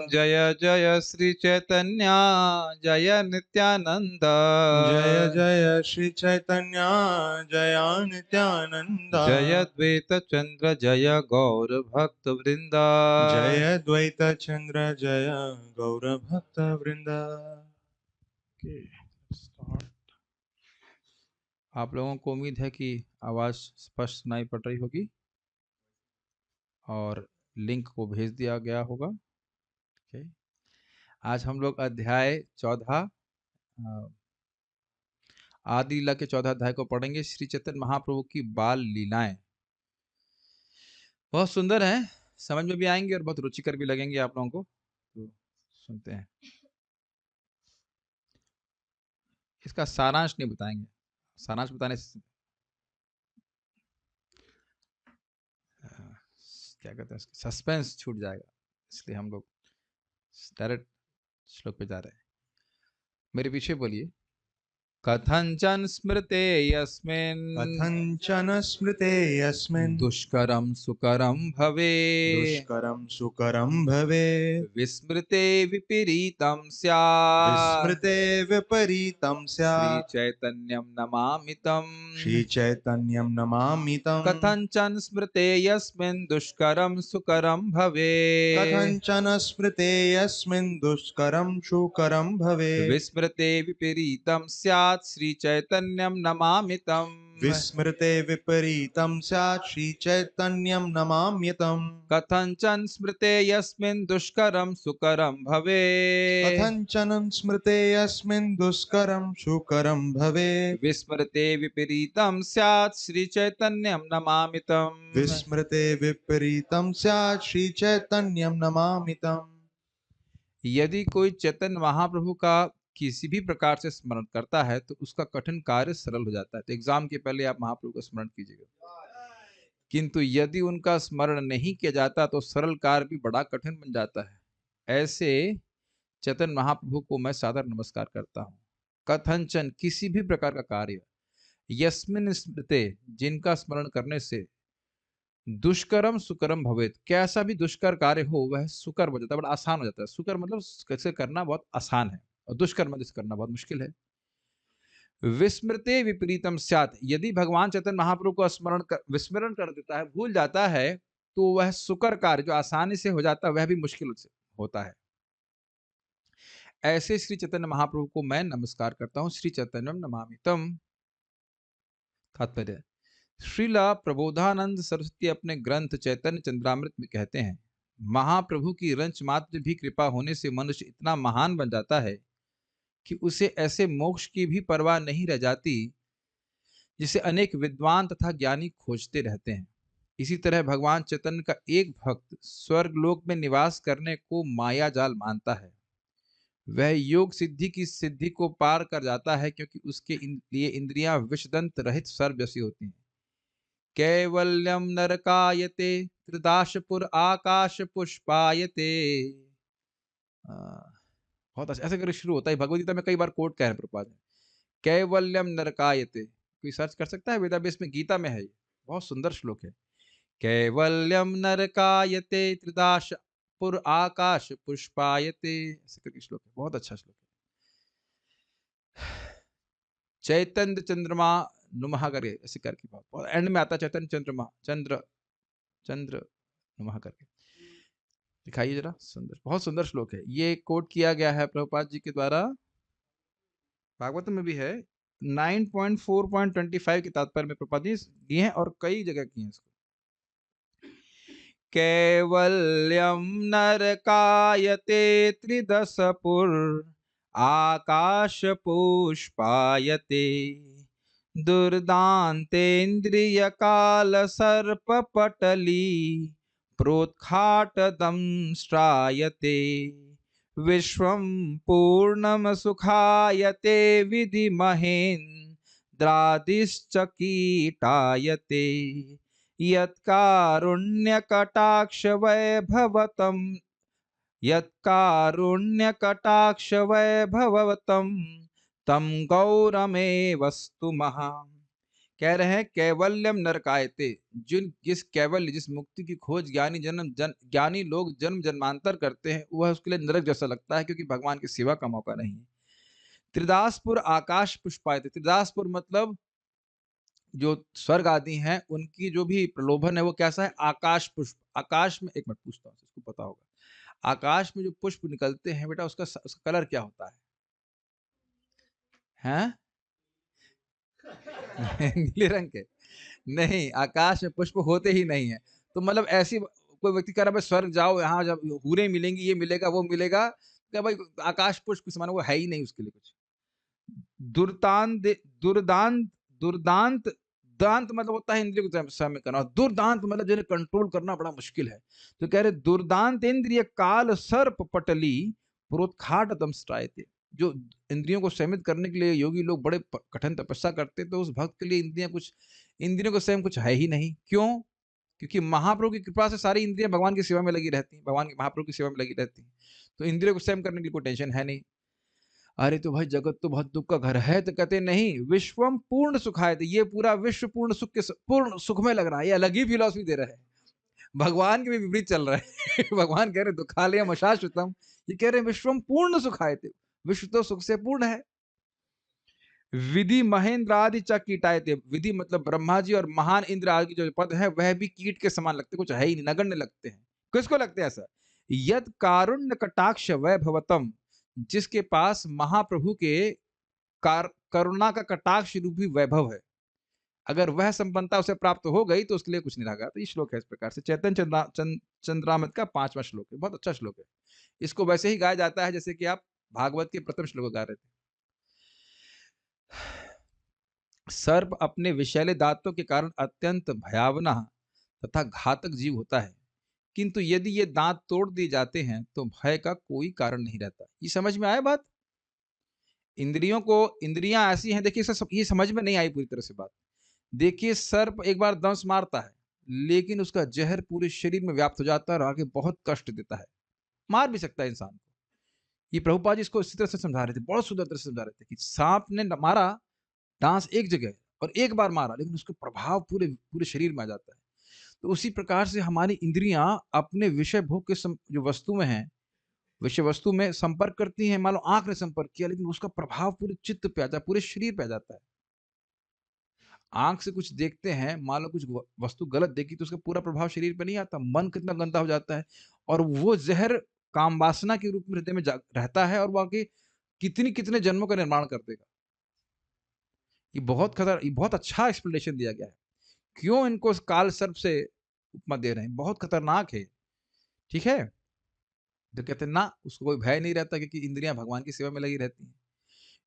जय जय श्री चैतन्य जय नित्यानंद। जय जय श्री चैतन्य जय नित्यानंद। जय द्वैत चंद्र जय गौर भक्त वृंद। जय द्वैत चंद्र जय गौर भक्त वृंद। आप लोगों को उम्मीद है कि आवाज स्पष्ट सुनाई पड़ रही होगी और लिंक को भेज दिया गया होगा। आज हम लोग अध्याय 14 आदि लीला के 14 अध्याय को पढ़ेंगे। श्री चैतन्य महाप्रभु की बाल लीलाएं बहुत सुंदर हैं, समझ में भी आएंगे और बहुत रुचिकर भी लगेंगे आप लोगों को। तो सुनते हैं। इसका सारांश नहीं बताएंगे, सारांश बताने से क्या कहते हैं, सस्पेंस छूट जाएगा, इसलिए हम लोग डायरेक्ट श्लोक पे जा रहे हैं। मेरे पीछे बोलिए। कथंचन स्मृते यस्मिन् कथंचन स्मृते यस्मिन् दुष्करं सुकरं भवे दुष्करं सुकरं भवे विस्मृते विपरीतं स्यात् विस्मृते विपरीतं स्यात् श्री चैतन्यं नमामि तं श्री चैतन्यं नमामि तं कथंचन स्मृते यस्मिन् दुष्करं सुकरं भवे कथंचन स्मृते यस्मिन् दुष्करं सुकरं भवे विस्मृते विपरीतं स्यात् श्री चैतन्यं नमामि तं विस्मृते विपरीतं स्यात् श्री चैतन्यं नमाम्यतम् कथंचन स्मृते यस्मिन् दुष्करं सुकरं भवे कथंचन स्मृते यस्मिन् दुष्करं सुकरं भवे विस्मृते विपरीतं स्यात् श्री चैतन्यं नमामि तं विस्मृते विपरीतं स्यात् श्री चैतन्यं नमाम्यतम्। यदि कोई चैतन्य महाप्रभु का किसी भी प्रकार से स्मरण करता है तो उसका कठिन कार्य सरल हो जाता है। तो एग्जाम के पहले आप महाप्रभु का स्मरण कीजिएगा, किंतु यदि उनका स्मरण नहीं किया जाता तो सरल कार्य भी बड़ा कठिन बन जाता है। ऐसे चैतन्य महाप्रभु को मैं सादर नमस्कार करता हूँ। कथंचन किसी भी प्रकार का कार्य, यस्मिन् स्मृते जिनका स्मरण करने से, दुष्करम सुकरम भवेत कैसा भी दुष्कर कार्य हो वह सुकर हो जाता है, बड़ा आसान हो जाता है। सुकर मतलब कैसे करना बहुत आसान है और दुष्कर मतलब करना बहुत मुश्किल है। विस्मृते विपरीतम स्यात् यदि भगवान चैतन्य महाप्रभु को विस्मरण कर देता है, भूल जाता है, तो वह सुकर कार्य जो आसानी से हो जाता है वह भी मुश्किल से होता है। ऐसे श्री चैतन्य महाप्रभु को मैं नमस्कार करता हूँ। श्री चैतन्यम नमामि तम। तात्पर्य, श्रीला प्रबोधानंद सरस्वती अपने ग्रंथ चैतन्य चंद्रामृत में कहते हैं, महाप्रभु की रंच मात्र भी कृपा होने से मनुष्य इतना महान बन जाता है कि उसे ऐसे मोक्ष की भी परवाह नहीं रह जाती जिसे अनेक विद्वान तथा ज्ञानी खोजते रहते हैं। इसी तरह भगवान चैतन्य का एक भक्त स्वर्गलोक में निवास करने को माया जाल मानता है। वह योग सिद्धि की सिद्धि को पार कर जाता है क्योंकि उसके लिए इंद्रियां विषदंत रहित सर्व जैसी होती हैं। कैवल्यम नरकायते त्रिदाशपुर आकाश पुष्पायते। बहुत अच्छा, ऐसे करके शुरू होता है। भगवद गीता में कई बार कोट कह रहे हैं प्रभुपाद ने, कैवल्यम नरकायते। कोई सर्च कर सकता है, वेदाभ्यास में गीता में है, ये बहुत सुंदर श्लोक है। कैवल्यम नरकायते त्रिदाशपुर आकाश पुष्पायते, ऐसे करके श्लोक है, बहुत अच्छा श्लोक है। चैतन्य चंद्रमा नुमहा करके ऐसे करके बहुत एंड में आता चैतन्य चंद्रमा चंद्र चंद्र नुमहा करके दिखाइए जरा। सुंदर, बहुत सुंदर श्लोक है। ये कोट किया गया है प्रभुपाद जी के द्वारा, भागवत में भी है। 9.4.25 के तात्पर्य में प्रभुपाद जी दिए हैं और कई जगह किए हैं इसको। कैवल्यम नरकायते त्रिदशपुर आकाश पुष्पायते दुर्दांतेन्द्रिय काल सर्प पटली प्रोत्खाटदंष्ट्रायते विश्वं पूर्णम सुखायते विधि महेन्द्रादिश्चकीटायते यत्कारुण्यकटाक्ष वैभवतं यत्कारुण्यकटाक्ष वैभवतं तं गौरमेवस्तु महा। कह रहे हैं कैवल्यम नरकायते, जिस कैवल्य, जिस मुक्ति की खोज ज्ञानी लोग जन्म जन्मांतर करते हैं, वह उसके लिए नरक जैसा लगता है, क्योंकि भगवान की सेवा का मौका नहीं है। त्रिदासपुर आकाश पुष्पायते, त्रिदासपुर मतलब जो स्वर्ग आदि हैं, उनकी जो भी प्रलोभन है वो कैसा है, आकाश पुष्प। आकाश में, एक मिनट पूछता हूँ, इसको पता होगा, आकाश में जो पुष्प निकलते हैं बेटा, उसका कलर क्या होता है? हैं? नीले रंग के? नहीं, आकाश में पुष्प होते ही नहीं है। तो मतलब ऐसी कोई व्यक्ति कह रहा है भाई स्वर्ग जाओ, यहाँ जब हूरें मिलेंगी, ये मिलेगा, वो मिलेगा, क्या भाई आकाश पुष्प समान, वो है ही नहीं उसके लिए कुछ। दुर्तांत दुर्दांत दुर्दांत, दांत मतलब होता है इंद्रिय को संयम करना, और दुर्दांत मतलब जिन्हें कंट्रोल करना बड़ा मुश्किल है। तो कह रहे दुर्दांत इंद्रिय काल सर्प पटली प्रोत्खाट दंष्टायते, जो इंद्रियों को संयमित करने के लिए योगी लोग बड़े कठिन तपस्या करते, तो उस भक्त के लिए इंद्रियों को संयम कुछ है ही नहीं। क्यों? क्योंकि महाप्रभु की कृपा से सारी इंद्रियां भगवान की सेवा में लगी रहती हैं, भगवान के महाप्रभु की सेवा में लगी रहती हैं, तो इंद्रियों को संयम करने की कोई टेंशन है नहीं। अरे तो भाई जगत तो बहुत दुख का घर है, तो कहते नहीं, विश्वम पूर्ण सुखाय, ये पूरा विश्व पूर्ण सुख के पूर्ण सुख में लग रहा है, ये अलग ही फिलॉसफी दे रहा है, भगवान के भी विपरीत चल रहा है। भगवान कह रहे दुखालयम अशाश्वतम, ये कह रहे विश्वम पूर्ण सुखाय, विश्व तो सुख से पूर्ण है। विधि महेंद्र आदि च कीटाय थे, विधि मतलब ब्रह्मा जी और महान इंद्र आदि जो पद है वह भी कीट के समान लगते, कुछ है ही नहीं, नगण्य लगते हैं। किसको लगते हैं ऐसा? यद कारुण्य कटाक्ष वैभवतम, जिसके पास महाप्रभु के करुणा का कटाक्ष रूपी वैभव है, अगर वह संपन्नता उसे प्राप्त हो गई तो उसके लिए कुछ नहीं रहा। तो ये श्लोक है इस प्रकार से, चैतन्य चंद्रामृत का 5वां श्लोक है, बहुत अच्छा श्लोक है। इसको वैसे ही गाया जाता है जैसे कि आप भागवत के प्रथम श्लोक गा रहे थे। सर्प अपने विषैले दांतों के कारण अत्यंत भयावना तथा घातक जीव होता है, किंतु यदि ये दांत तोड़ दिए जाते हैं तो भय का कोई कारण नहीं रहता। ये समझ में आया बात? इंद्रियां ऐसी हैं, देखिए ये समझ में नहीं आई पूरी तरह से बात। देखिए सर्प एक बार दंश मारता है, लेकिन उसका जहर पूरे शरीर में व्याप्त हो जाता है और आगे बहुत कष्ट देता है, मार भी सकता है इंसान को। ये प्रभुपाद जी इसको इसी तरह से समझा रहे थे, बहुत सुंदर तरह से समझा रहे थे कि सांप ने मारा, डांस एक जगह और एक बार मारा, लेकिन उसका प्रभाव पूरे पूरे शरीर में आ जाता है। तो उसी प्रकार से हमारी इंद्रियां अपने विषय भोग के जो वस्तु में है, विषय वस्तु में संपर्क करती हैं। मान लो आंख ने संपर्क किया, लेकिन उसका प्रभाव पूरे चित्त पे आता है, पूरे शरीर पे आ जाता है। आंख से कुछ देखते हैं, मान लो कुछ वस्तु गलत देखी, तो उसका पूरा प्रभाव शरीर पे नहीं आता, मन कितना गंदा हो जाता है, और वो जहर काम वासना के रूप में हृदय में रहता है, और वो आगे कितनी कितने जन्मों का निर्माण कर देगा। ये बहुत अच्छा एक्सप्लेनेशन दिया गया है, क्यों इनको काल सर्प से उपमा दे रहे हैं, बहुत खतरनाक है। ठीक है, तो कहते हैं ना, उसको कोई भय नहीं रहता, क्योंकि इंद्रियां भगवान की सेवा में लगी रहती हैं।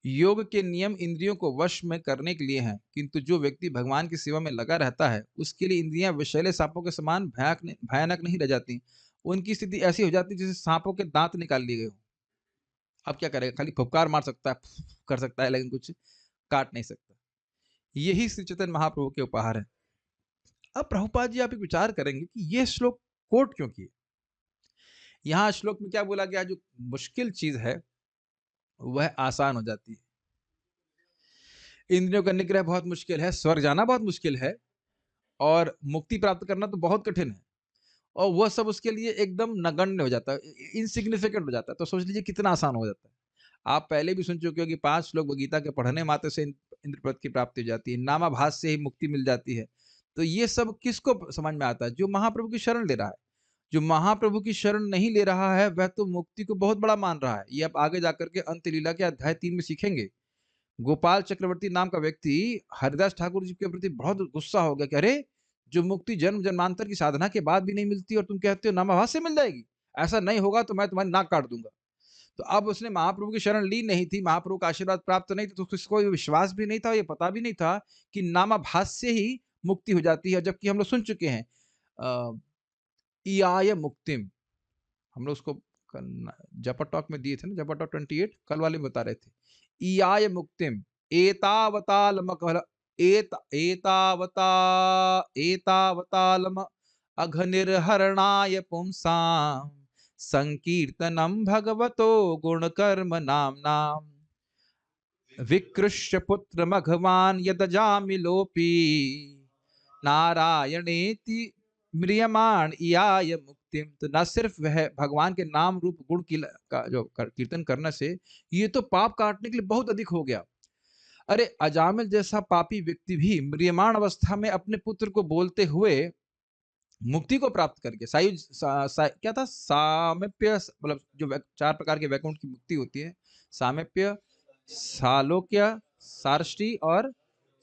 योग के नियम इंद्रियों को वश में करने के लिए हैं, किंतु जो व्यक्ति भगवान की सेवा में लगा रहता है, उसके लिए इंद्रियां विषैले सांपों के समान भयानक नहीं रह जाती। उनकी स्थिति ऐसी हो जाती है जैसे सांपों के दांत निकाल लिए गए हो। अब क्या करेगा, खाली फुफकार मार सकता है, कर सकता है, लेकिन कुछ काट नहीं सकता। यही श्री चैतन्य महाप्रभु के उपहार है। अब प्रभुपाद जी आप एक विचार करेंगे कि ये श्लोक कोट क्यों किए। यहाँ श्लोक में क्या बोला गया, जो मुश्किल चीज है वह आसान हो जाती है। इंद्रियों का निग्रह बहुत मुश्किल है, स्वर्ग जाना बहुत मुश्किल है, और मुक्ति प्राप्त करना तो बहुत कठिन है, और वह सब उसके लिए एकदम नगण्य हो जाता है, इनसिग्निफिकेंट हो जाता है। तो सोच लीजिए कितना आसान हो जाता है। आप पहले भी सुन चुके हो कि 5 श्लोक गीता के पढ़ने मात्र से इंद्रपद की प्राप्ति हो जाती है, नामाभास से ही मुक्ति मिल जाती है। तो ये सब किसको समझ में आता है? जो महाप्रभु की शरण ले रहा है। जो महाप्रभु की शरण नहीं ले रहा है वह तो मुक्ति को बहुत बड़ा मान रहा है। ये आप आगे जाकर के अंत लीला के अध्याय 3 में सीखेंगे। गोपाल चक्रवर्ती नाम का व्यक्ति हरिदास ठाकुर जी के प्रति बहुत गुस्सा हो गया कि अरे, जो मुक्ति जन्म जन्मांतर की साधना के बाद भी नहीं मिलती, और तुम कहते हो नामाभास से मिल जाएगी, ऐसा नहीं होगा तो मैं तुम्हारी नाक काट दूंगा। तो अब उसने महाप्रभु की शरण ली नहीं थी, महाप्रभु का आशीर्वाद प्राप्त नहीं था, तो उसको विश्वास भी नहीं था, ये पता भी नहीं था कि नामाभास से ही मुक्ति हो जाती है। जबकि हम लोग सुन चुके हैं इयाय मुक्तिम, हम लोग उसको जपा टॉक में दिए थे ना, जपा टॉक 28 कल वाले में बता रहे थे। इयाय मुक्तिम एतावतालम एतावतालम अघनिर्हरणाय पुंसाम संकीर्तनम भगवतो गुणकर्म नामनाम। विकृष्य पुत्र मघवान यदजामिलोपी नारायणेति म्रियमाण इयाय मुक्तिम। तो न सिर्फ वह भगवान के नाम रूप गुण का जो कीर्तन करने से ये तो पाप काटने के लिए बहुत अधिक हो गया। अरे अजामिल जैसा पापी व्यक्ति भी म्रियमाण अवस्था में अपने पुत्र को बोलते हुए मुक्ति को प्राप्त करके क्या था, सामीप्य, मतलब जो 4 प्रकार के वैकुंठ की मुक्ति होती है, सामीप्य, सालोक्य, सारष्टी और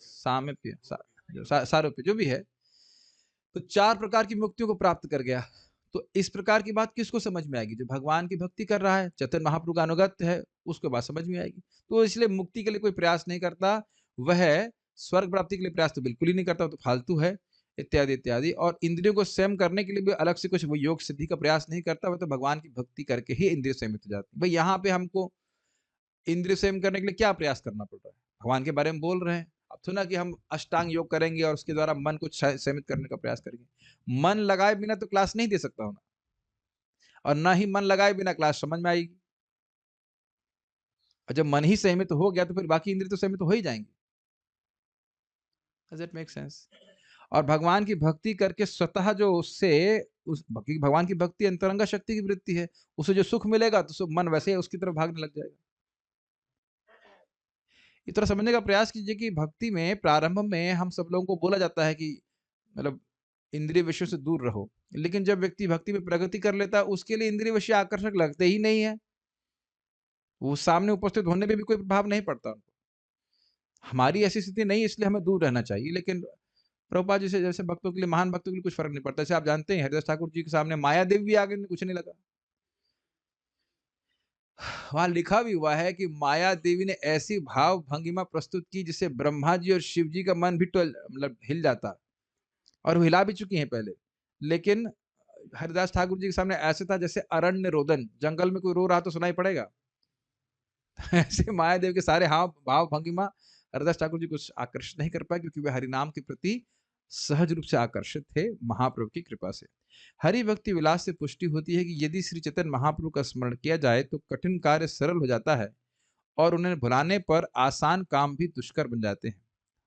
सामीप्य, सारूप्य, जो भी है, तो 4 प्रकार की मुक्तियों को प्राप्त कर गया। तो इस प्रकार की बात किसको समझ में आएगी? जो भगवान की भक्ति कर रहा है, चैतन्य महाप्रभु का अनुगत है, उसको बात समझ में आएगी। तो इसलिए मुक्ति के लिए कोई प्रयास नहीं करता, वह स्वर्ग प्राप्ति के लिए प्रयास तो बिल्कुल ही नहीं करता, तो फालतू है, इत्यादि इत्यादि। और इंद्रियों को संयम करने के लिए भी अलग से कुछ वो योग सिद्धि का प्रयास नहीं करता, वह तो भगवान की भक्ति करके ही इंद्रिय संयमित हो जाती है। भाई यहाँ पे हमको इंद्रिय संयम करने के लिए क्या प्रयास करना पड़ रहा है? भगवान के बारे में बोल रहे हैं। अब तो ना कि हम अष्टांग योग करेंगे और उसके द्वारा मन को संयमित करने का प्रयास करेंगे। मन लगाए बिना तो क्लास नहीं दे सकता हूं ना, और ना ही मन लगाए बिना क्लास समझ में आएगी। और जब मन ही संयमित हो गया तो फिर बाकी इंद्रिय तो संयमित हो ही जाएंगे। Does it make sense? और भगवान की भक्ति करके स्वतः जो उससे भगवान की भक्ति अंतरंगा शक्ति की वृत्ति है, उसे जो सुख मिलेगा तो मन वैसे ही उसकी तरफ भागने लग जाएगा। इस तरह समझने का प्रयास कीजिए कि भक्ति में प्रारंभ में हम सब लोगों को बोला जाता है कि मतलब इंद्रिय विषयों से दूर रहो, लेकिन जब व्यक्ति भक्ति में प्रगति कर लेता है उसके लिए इंद्रिय विषय आकर्षक लगते ही नहीं है, वो सामने उपस्थित होने पे भी कोई प्रभाव नहीं पड़ता उनको। हमारी ऐसी स्थिति नहीं, इसलिए हमें दूर रहना चाहिए। लेकिन प्रभुपाद जी से जैसे भक्तों के लिए, महान भक्तों के लिए कुछ फर्क नहीं पड़ता। जैसे आप जानते हैं हरिदास ठाकुर जी के सामने माया देवी भी आ गई, कुछ नहीं लगा। वहां लिखा भी हुआ है कि माया देवी ने ऐसी भाव भंगिमा प्रस्तुत की जिससे ब्रह्मा जी और शिव जी का मन भी मतलब हिल जाता, और वो हिला भी चुकी हैं पहले। लेकिन हरिदास ठाकुर जी के सामने ऐसे था जैसे अरण्य रोदन, जंगल में कोई रो रहा तो सुनाई पड़ेगा। ऐसे माया देव के सारे हाव भाव भंगिमा हरिदास ठाकुर जी कुछ आकर्षित नहीं कर पाए, क्योंकि वे हरिनाम के प्रति सहज रूप से आकर्षित थे महाप्रभु की कृपा से। हरि भक्ति विलास से पुष्टि होती है कि यदि श्री चैतन्य महाप्रभु का स्मरण किया जाए तो कठिन कार्य सरल हो जाता है, और उन्हें भुलाने पर आसान काम भी दुष्कर बन जाते हैं।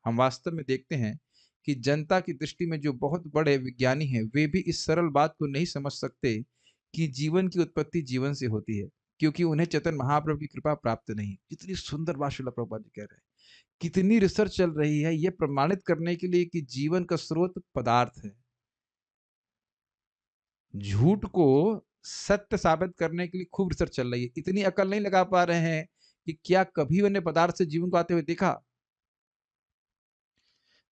हम वास्तव में देखते हैं कि जनता की दृष्टि में जो बहुत बड़े विज्ञानी हैं, वे भी इस सरल बात को नहीं समझ सकते कि जीवन की उत्पत्ति जीवन से होती है, क्योंकि उन्हें चैतन्य महाप्रभु की कृपा प्राप्त नहीं। कितनी सुंदर बात श्रील प्रभुपाद जी कह रहे हैं। कितनी रिसर्च चल रही है यह प्रमाणित करने के लिए कि जीवन का स्रोत पदार्थ है। झूठ को सत्य साबित करने के लिए खूब रिसर्च चल रही है। इतनी अकल नहीं लगा पा रहे हैं कि क्या कभी उन्हें पदार्थ से जीवन को आते हुए देखा।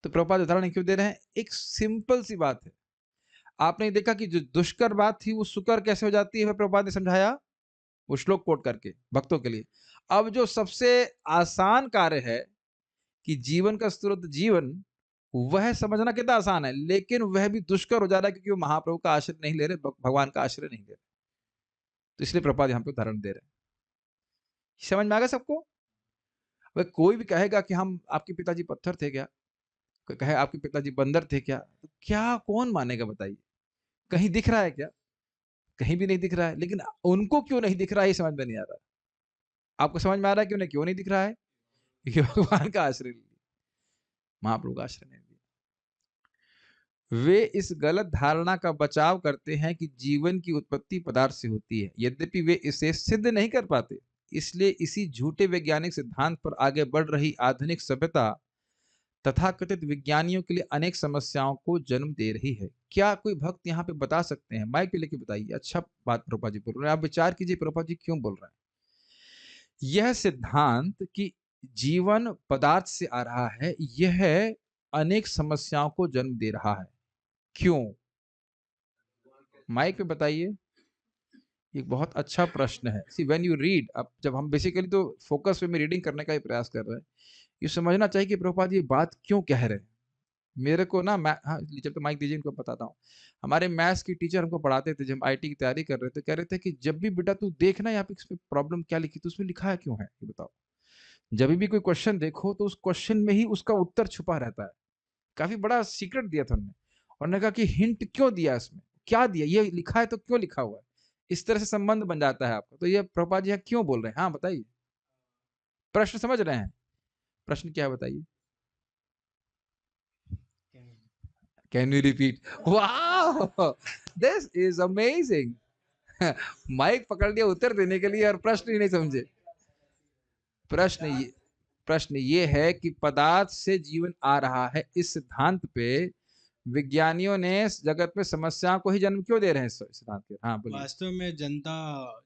तो प्रभुपाद उदाहरण क्यों दे रहे हैं? एक सिंपल सी बात है। आपने देखा कि जो दुष्कर बात थी वो सुकर कैसे हो जाती है, प्रभुपाद ने समझाया वो श्लोक कोट करके भक्तों के लिए। अब जो सबसे आसान कार्य है कि जीवन का स्रोत जीवन, वह समझना कितना आसान है, लेकिन वह भी दुष्कर हो जा रहा है क्योंकि वो महाप्रभु का आश्रय नहीं ले रहे, भगवान का आश्रय नहीं ले रहे। तो इसलिए प्रभुपाद यहाँ पे उदाहरण दे रहे हैं। समझ में आ गया सबको? वह कोई भी कहेगा कि हम आपके पिताजी पत्थर थे क्या, कोई कहे आपके पिताजी बंदर थे क्या, तो क्या कौन मानेगा बताइए? कहीं दिख रहा है क्या? कहीं भी नहीं दिख रहा है। लेकिन उनको क्यों नहीं दिख रहा है ये समझ में नहीं आ रहा। आपको समझ में आ रहा है कि उन्हें क्यों नहीं दिख रहा है? क्योंकि भगवान का आश्रय लिया, महाप्रभु का आश्रय नहीं लिया। वे इस गलत धारणा का बचाव करते हैं कि जीवन की उत्पत्ति पदार्थ से होती है, यद्यपि वे इसे सिद्ध नहीं कर पाते। इसलिए इसी झूठे वैज्ञानिक सिद्धांत पर आगे बढ़ रही आधुनिक सभ्यता तथाकथित विज्ञानियों के लिए अनेक समस्याओं को जन्म दे रही है। क्या कोई भक्त यहाँ पे बता सकते हैं? माइक पे लेके बताइए। अच्छा बात प्रभुपाद जी बोल रहे हैं, आप विचार कीजिए प्रभुपाद जी क्यों बोल रहे हैं। यह सिद्धांत कि जीवन पदार्थ से आ रहा है, यह अनेक समस्याओं को जन्म दे रहा है। क्यों? माइक पे बताइए। एक बहुत अच्छा प्रश्न है। सी व्हेन यू रीड, अब जब हम बेसिकली तो फोकस वे में रीडिंग करने का ही प्रयास कर रहे हैं, ये समझना चाहिए कि प्रभुपाद ये बात क्यों कह रहे हैं। मेरे को ना हाँ, जब तो माइक दीजिए, इनको बताता हूँ। हमारे मैथ्स की टीचर हमको पढ़ाते थे, जब हम आईटी की तैयारी कर रहे थे, कह रहे थे कि जब भी बेटा तू देखना यहाँ पे इसमें प्रॉब्लम क्या लिखी, तो उसमें लिखा है क्यों है ये बताओ। जब भी कोई क्वेश्चन देखो तो उस क्वेश्चन में ही उसका उत्तर छुपा रहता है। काफी बड़ा सीक्रेट दिया था उन्होंने, और उन्होंने कहा कि हिंट क्यों दिया, इसमें क्या दिया, ये लिखा है तो क्यों लिखा हुआ है। इस तरह से संबंध बन जाता है आपका। तो ये प्रभुपाद जी क्यों बोल रहे हैं? हाँ बताइए, प्रश्न समझ रहे हैं? प्रश्न क्या है बताइए? Can you repeat? वाह, दिस इज अमेजिंग। माइक पकड़ लिया उत्तर देने के लिए और प्रश्न ही नहीं समझे। प्रश्न ये प्रश्न ये है कि पदार्थ से जीवन आ रहा है, इस सिद्धांत पे विज्ञानियों ने इस जगत में समस्याओं को ही जन्म क्यों दे रहे हैं इस सिद्धांत के? हाँ बोलिए। वास्तव में जनता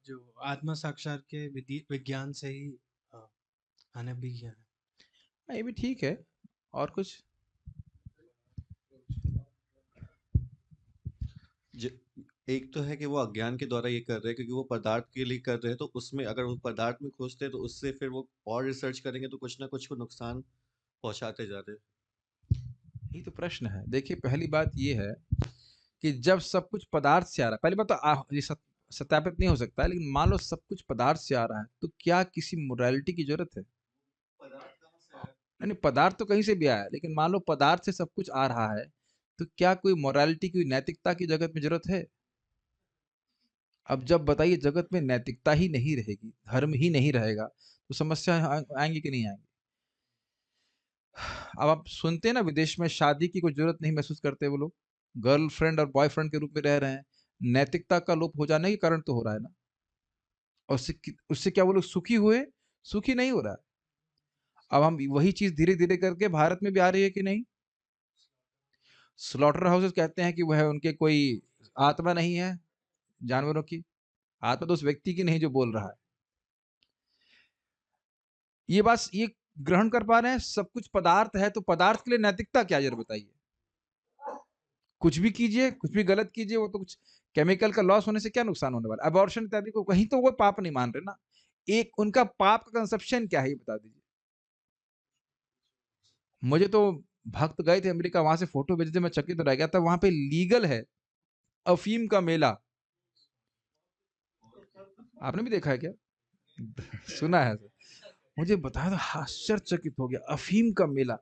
जो आत्म साक्षात के विज्ञान से ही अनभिज्ञ है। ये भी ठीक है। और कुछ? एक तो है कि वो अज्ञान के द्वारा ये कर रहे हैं क्योंकि वो पदार्थ के लिए कर रहे हैं, तो उसमें अगर वो पदार्थ में खोजते हैं तो उससे फिर वो और रिसर्च करेंगे तो कुछ ना कुछ को नुकसान पहुंचाते जा रहे हैं। यही तो प्रश्न है। देखिए, पहली बात ये है कि जब सब कुछ पदार्थ से आ रहा है, पहली बात तो ये सत्यापित नहीं हो सकता है, लेकिन मान लो सब कुछ पदार्थ से आ रहा है, तो क्या किसी मोरालिटी की जरूरत है? नहीं नहीं, पदार्थ तो कहीं से भी आया है, लेकिन मान लो पदार्थ से सब कुछ आ रहा है, तो क्या कोई मोरालिटी की, नैतिकता की जगत में जरूरत है? अब जब बताइए जगत में नैतिकता ही नहीं रहेगी, धर्म ही नहीं रहेगा, तो समस्या आएंगी कि नहीं आएंगी? अब आप सुनते हैं ना, विदेश में शादी की कोई जरूरत नहीं महसूस करते वो लोग, गर्लफ्रेंड और बॉयफ्रेंड के रूप में रह रहे हैं। नैतिकता का लोप हो जाने के कारण तो हो रहा है ना। और उससे क्या वो लोग सुखी हुए? सुखी नहीं हो रहा है। अब हम वही चीज धीरे धीरे करके भारत में भी आ रही है कि नहीं? स्लॉटर हाउसेस कहते हैं कि वह उनके कोई आत्मा नहीं है जानवरों की, आत्मा तो उस व्यक्ति की नहीं जो बोल रहा है। ये ग्रहण कर पा रहे हैं? सब कुछ पदार्थ है, तो पदार्थ के लिए नैतिकता क्या, जरा बताइए। कुछ भी कीजिए, कुछ भी गलत कीजिए, वो तो कुछ केमिकल का लॉस होने से क्या नुकसान होने वाला? अबॉर्शन इत्यादि को कहीं तो वो पाप नहीं मान रहे ना। एक उनका पाप का कंसेप्शन क्या है, ये बता दीजिए मुझे। तो भक्त गए थे अमेरिका, वहां से फोटो भेजे थे, मैं चकित रह गया था। वहां पे लीगल है अफीम का मेला। आपने भी देखा है क्या? सुना है सर। मुझे बताया तो आश्चर्यचकित हो गया, अफीम का मेला।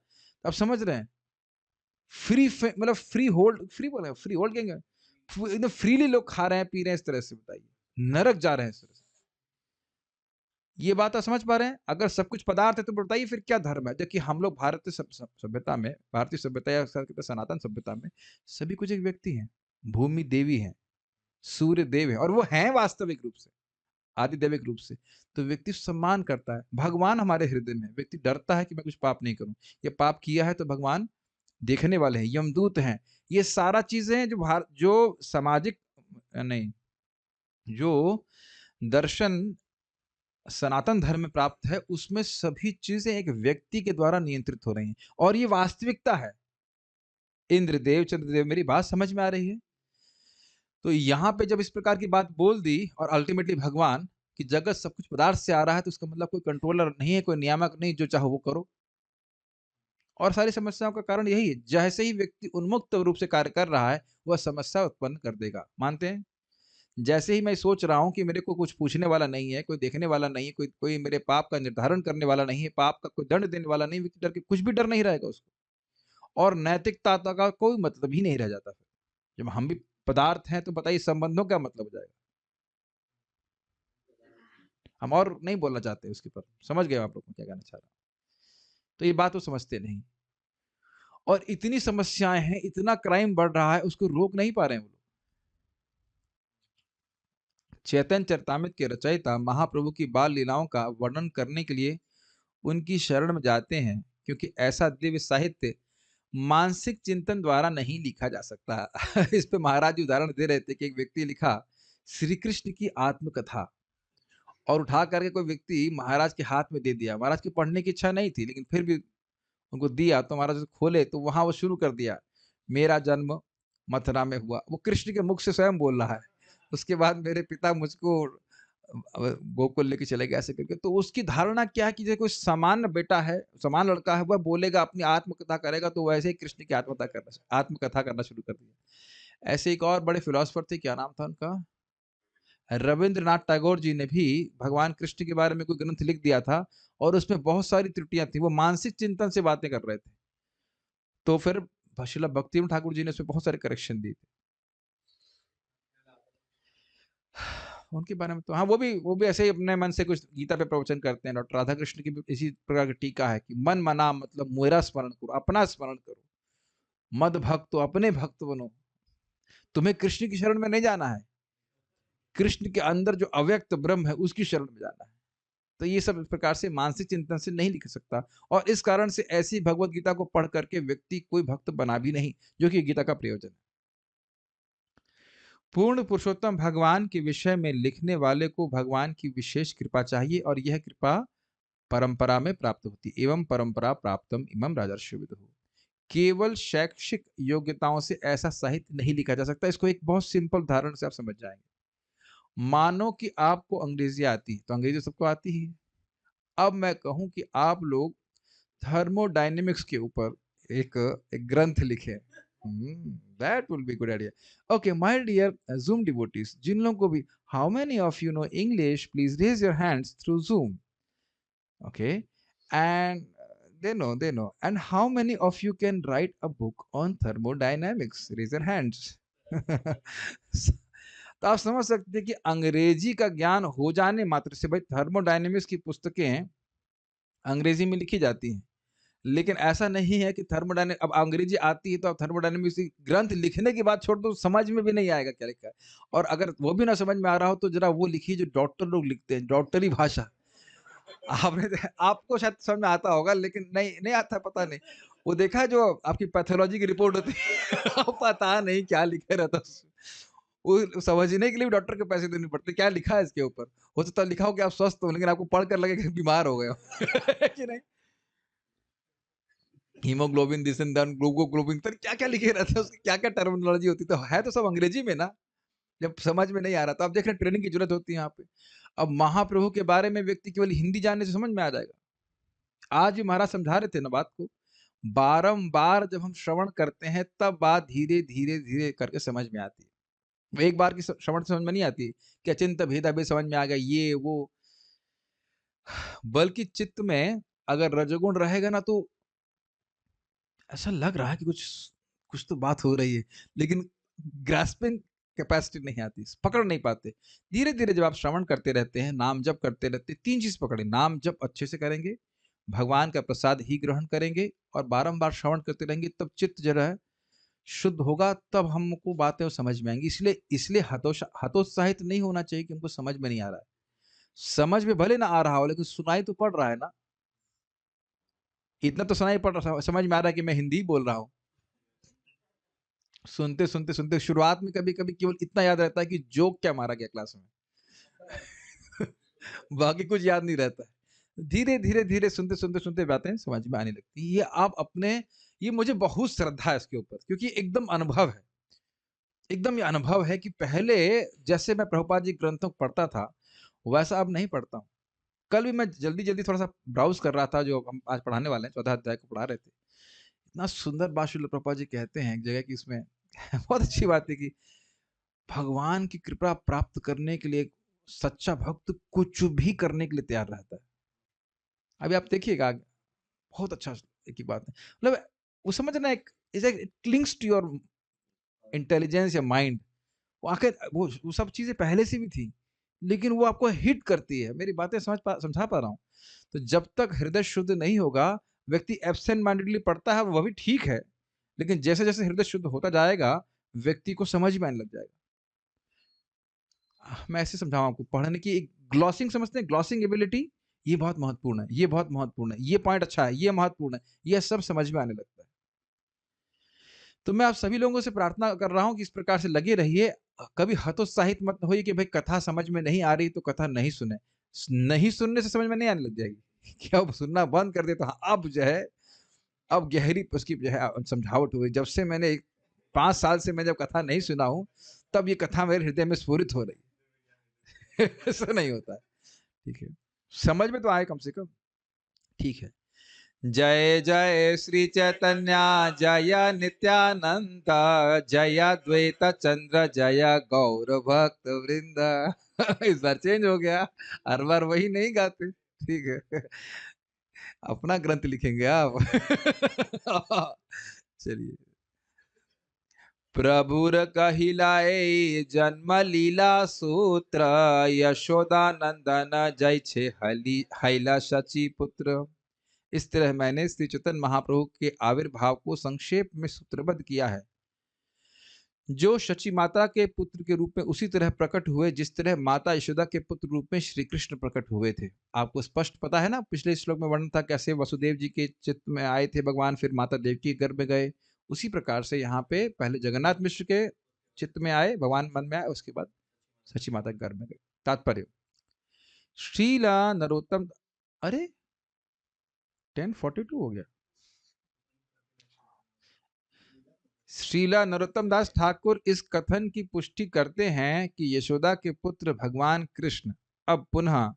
आप समझ रहे हैं? मतलब फ्री होल्ड, फ्री बोले, फ्री होल्ड कहेंगे, एकदम फ्रीली लोग खा रहे हैं, पी रहे हैं, इस तरह से बताइए, नरक जा रहे हैं इस तरह से। ये बात आप समझ पा रहे हैं? अगर सब कुछ पदार्थ है तो बताइए फिर क्या धर्म है? देखिए, हम लोग भारतीय सभ्यता में, भारतीय सभ्यता या सनातन सभ्यता में सभी कुछ एक व्यक्ति हैं। भूमि देवी है, सूर्य देव है, और वो हैं वास्तविक रूप से, आदिदेविक रूप से। तो व्यक्ति सम्मान करता है। भगवान हमारे हृदय में है। व्यक्ति डरता है कि मैं कुछ पाप नहीं करूं। ये पाप किया है तो भगवान देखने वाले हैं, यमदूत हैं। ये सारा चीजें हैं जो सामाजिक, नहीं, जो दर्शन सनातन धर्म में प्राप्त है, उसमें सभी चीजें एक व्यक्ति के द्वारा नियंत्रित हो रही हैं, और ये वास्तविकता है। इंद्रदेव, चंद्रदेव, मेरी बात समझ में आ रही है? तो यहाँ पे जब इस प्रकार की बात बोल दी, और अल्टीमेटली भगवान कि जगत सब कुछ पदार्थ से आ रहा है, तो उसका मतलब कोई कंट्रोलर नहीं है, कोई नियामक नहीं, जो चाहो वो करो। और सारी समस्याओं का कारण यही है, जैसे ही व्यक्ति उन्मुक्त रूप से कार्य कर रहा है, वह समस्या उत्पन्न कर देगा। मानते हैं? जैसे ही मैं सोच रहा हूं कि मेरे को कुछ पूछने वाला नहीं है, कोई देखने वाला नहीं है, कोई कोई मेरे पाप का निर्धारण करने वाला नहीं है, पाप का कोई दंड देने वाला नहीं, व्यक्ति डर के, कुछ भी डर नहीं रहेगा उसको, और नैतिकता का कोई मतलब ही नहीं रह जाता। फिर जब हम भी पदार्थ हैं, तो बताइए संबंधों का मतलब हो जाएगा। हम और नहीं बोलना चाहते उसके पर, समझ गए आप लोग क्या कहना चाह रहा हूं? तो ये बात वो समझते नहीं, और इतनी समस्याएं हैं, इतना क्राइम बढ़ रहा है, उसको रोक नहीं पा रहे हैं वो लोग। चैतन्य चरितामृत के रचयिता महाप्रभु की बाल लीलाओं का वर्णन करने के लिए उनकी शरण में जाते हैं, क्योंकि ऐसा दिव्य साहित्य मानसिक चिंतन द्वारा नहीं लिखा जा सकता। इस पे महाराज जी उदाहरण दे रहे थे कि एक व्यक्ति लिखा श्री कृष्ण की आत्मकथा, और उठा करके कोई व्यक्ति महाराज के हाथ में दे दिया। महाराज की पढ़ने की इच्छा नहीं थी, लेकिन फिर भी उनको दिया, तो महाराज खोले तो वहां वो शुरू कर दिया, मेरा जन्म मथुरा में हुआ। वो कृष्ण के मुख से स्वयं बोल रहा है। उसके बाद मेरे पिता मुझको गोकुल लेके चले गए, ऐसे करके। तो उसकी धारणा क्या है कि जैसे कोई सामान्य बेटा है, सामान्य लड़का है, वह बोलेगा, अपनी आत्मकथा करेगा, तो वैसे ही कृष्ण की आत्मकथा करना शुरू कर दिया। ऐसे एक और बड़े फिलोसफर थे, क्या नाम था उनका, रविंद्रनाथ टैगोर जी ने भी भगवान कृष्ण के बारे में कोई ग्रंथ लिख दिया था, और उसमें बहुत सारी त्रुटियां थी, वो मानसिक चिंतन से बातें कर रहे थे। तो फिर श्रील भक्ति ठाकुर जी ने उसमें बहुत सारे करेक्शन दिए थे। उनके बारे में तो हाँ, वो भी ऐसे ही अपने मन से कुछ गीता पे प्रवचन करते हैं। डॉक्टर राधा कृष्ण की भी इसी प्रकार की टीका है कि मन मना मतलब मेरा स्मरण करो, अपना स्मरण करो, मद भक्त अपने भक्त बनो। तुम्हें कृष्ण की शरण में नहीं जाना है, कृष्ण के अंदर जो अव्यक्त ब्रह्म है उसकी शरण में जाना है। तो ये सब इस प्रकार से मानसिक चिंतन से नहीं लिख सकता, और इस कारण से ऐसी भगवत गीता को पढ़ करके व्यक्ति कोई भक्त बना भी नहीं, जो कि गीता का प्रयोजन है। पूर्ण पुरुषोत्तम भगवान के विषय में लिखने वाले को भगवान की विशेष कृपा चाहिए, और यह कृपा परंपरा में प्राप्त होती। एवं परंपरा प्राप्तम इमं राजर्षि विदुः। केवल शैक्षिक योग्यताओं से ऐसा साहित्य नहीं लिखा जा सकता। इसको एक बहुत सिंपल उदाहरण से आप समझ जाएंगे। मानो कि आपको अंग्रेजी आती है, तो अंग्रेजी सबको आती ही है। अब मैं कहूं कि आप लोग थर्मोडायनेमिक्स के ऊपर एक ग्रंथ लिखें, that will be good idea. Okay my dear Zoom devotees, जिन लोगों को भी, how many of you know English, please raise your hands through Zoom. Okay, and they know, and how many of you can write a book on thermodynamics? Raise your hands. तो आप समझ सकते हैं कि अंग्रेजी का ज्ञान हो जाने मात्र से, भाई थर्मोडायनेमिक्स की पुस्तकें अंग्रेजी में लिखी जाती हैं, लेकिन ऐसा नहीं है कि थर्मोडायनेमिक्स, अब अंग्रेजी आती है तो अब थर्मोडायनेमिक्स ग्रंथ लिखने की बात छोड़ दो, समझ में भी नहीं आएगा क्या लिखा है। और अगर वो भी ना समझ में आ रहा हो तो जरा वो लिखिए जो डॉक्टर लोग लिखते हैं, डॉक्टरी भाषा। आपको शायद समझ में आता होगा, लेकिन नहीं आता, पता नहीं। वो देखा है जो आपकी पैथोलॉजी की रिपोर्ट होती है पता नहीं क्या लिखे रहता है उसमें। वो समझने के लिए भी डॉक्टर के पैसे देने पड़ते, क्या लिखा है इसके ऊपर। हो सकता है लिखा हो कि आप स्वस्थ हो, लेकिन आपको पढ़कर लगे कि बीमार हो गए हो कि नहीं। हीमोग्लोबिन दिस एंड दैट, ग्लूकोग्लोबिन, पर क्या क्या लिखे रहता है, उसकी क्या क्या टर्मिनोलॉजी होती है, तो है तो सब अंग्रेजी में ना। जब समझ में नहीं आ रहा तो आप देख रहे हैं ट्रेनिंग की जरूरत होती है यहाँ पे। अब महाप्रभु के बारे में व्यक्ति केवल हिंदी जानने से समझ में आ जाएगा। आज भी महाराज समझा रहे थे ना बात को, बारंबार जब हम श्रवण करते हैं तब बात धीरे धीरे धीरे करके समझ में आती है। एक बार की श्रवण समझ में नहीं आती कि अचिंत्य भेदा भी समझ में आ गया ये वो, बल्कि चित्त में अगर रजोगुण रहेगा ना तो ऐसा लग रहा है कि कुछ तो बात हो रही है, लेकिन ग्रास्पिंग कैपेसिटी नहीं आती, पकड़ नहीं पाते। धीरे धीरे जब आप श्रवण करते रहते हैं, नाम जप करते रहते हैं, तीन चीज पकड़े, नाम जप अच्छे से करेंगे, भगवान का प्रसाद ही ग्रहण करेंगे, और बारंबार श्रवण करते रहेंगे, तब चित्त जो है शुद्ध होगा, तब हमको बातें समझ में आएंगी। इसलिए इसलिए हतोत्साहित नहीं होना चाहिए कि हमको समझ में नहीं आ रहा है। समझ में भले ना आ रहा हो, लेकिन सुनाई तो पड़ रहा है ना। इतना तो सुनाई पड़ रहा, समझ में आ रहा है कि मैं हिंदी बोल रहा हूं। सुनते सुनते सुनते शुरुआत में कभी कभी केवल इतना याद रहता है कि जोक क्या मारा गया क्लास में बाकी कुछ याद नहीं रहता है। धीरे धीरे धीरे सुनते सुनते सुनते बातें समझ में आने लगती है। ये आप अपने, ये मुझे बहुत श्रद्धा है इसके ऊपर, क्योंकि एकदम अनुभव है, एकदम ये अनुभव है कि पहले जैसे मैं प्रभुपाद जी ग्रंथों को पढ़ता था वैसा अब नहीं पढ़ता हूँ। कल भी मैं जल्दी जल्दी थोड़ा सा ब्राउज कर रहा था, जो हम आज पढ़ाने वाले हैं, 14 अध्याय को पढ़ा रहे थे। इतना सुंदर बात श्रील प्रभुपाद जी कहते हैं एक जगह कि इसमें बहुत अच्छी बात है कि भगवान की कृपा प्राप्त करने के लिए सच्चा भक्त कुछ भी करने के लिए तैयार रहता है। अभी आप देखिएगा आगे, बहुत अच्छा एक ही बात है, मतलब वो समझना, एक it clings to your intelligence या माइंड। वो आखिर वो सब चीजें पहले से भी थी, लेकिन वो आपको हिट करती है। मेरी बातें समझा पा रहा हूँ। तो जब तक हृदय शुद्ध नहीं होगा, व्यक्ति एब्सेंट माइंडेडली पढ़ता है, वह भी ठीक है, लेकिन जैसे जैसे हृदय शुद्ध होता जाएगा व्यक्ति को समझ में आने लग जाएगा। मैं ऐसे समझाऊं आपको, पढ़ने की एक ग्लॉसिंग समझते हैं, ग्लॉसिंग एबिलिटी, ये बहुत महत्वपूर्ण है, ये बहुत महत्वपूर्ण है, ये पॉइंट अच्छा है, ये महत्वपूर्ण है, ये सब समझ में आने लगता है। तो मैं आप सभी लोगों से प्रार्थना कर रहा हूं कि इस प्रकार से लगे रहिए। कभी हतोत्साहित मत होइए कि भाई कथा समझ में नहीं आ रही तो कथा नहीं सुने। नहीं सुनने से समझ में नहीं आने लग जाएगी कि अब सुनना बंद कर दे तो हाँ, अब जो है, अब गहरी उसकी जो है समझावट हुई। जब से मैंने 5 साल से मैं जब कथा नहीं सुना हूं, तब ये कथा मेरे हृदय में स्फुरित हो रही है ऐसा नहीं होता है, ठीक है, समझ में तो आए कम से कम, ठीक है। जय जय श्री चैतन्य जय नित्यानंद, जय द्वैत चंद्र जय गौर भक्त वृंद इस बार चेंज हो गया, हर बार वही नहीं गाते, ठीक है, अपना ग्रंथ लिखेंगे आप चलिए, प्रभुर कहिलाए जन्म लीला सूत्र, यशोदा नंदन जय छे हैला शची पुत्र। इस तरह मैंने श्री चैतन्य महाप्रभु के आविर्भाव को संक्षेप में सूत्रबद्ध किया है। जो शची माता के पुत्र के रूप में उसी तरह प्रकट हुए जिस तरह माता यशोदा के पुत्र रूप में श्री कृष्ण प्रकट हुए थे। आपको स्पष्ट पता है ना, पिछले श्लोक में वर्णन था कैसे वसुदेव जी के चित्त में आए थे भगवान, फिर माता देवकी के गर्भ में गए। उसी प्रकार से यहाँ पे पहले जगन्नाथ मिश्र के चित्त में आए, भगवान मन में आए, उसके बाद शची माता के गर्भ में गए। तात्पर्य, श्रीला नरोत्तम, अरे 10:42 हो गया। श्रीला नरोत्तम दास ठाकुर इस कथन की पुष्टि करते हैं कि यशोदा के पुत्र भगवान कृष्ण अब पुनः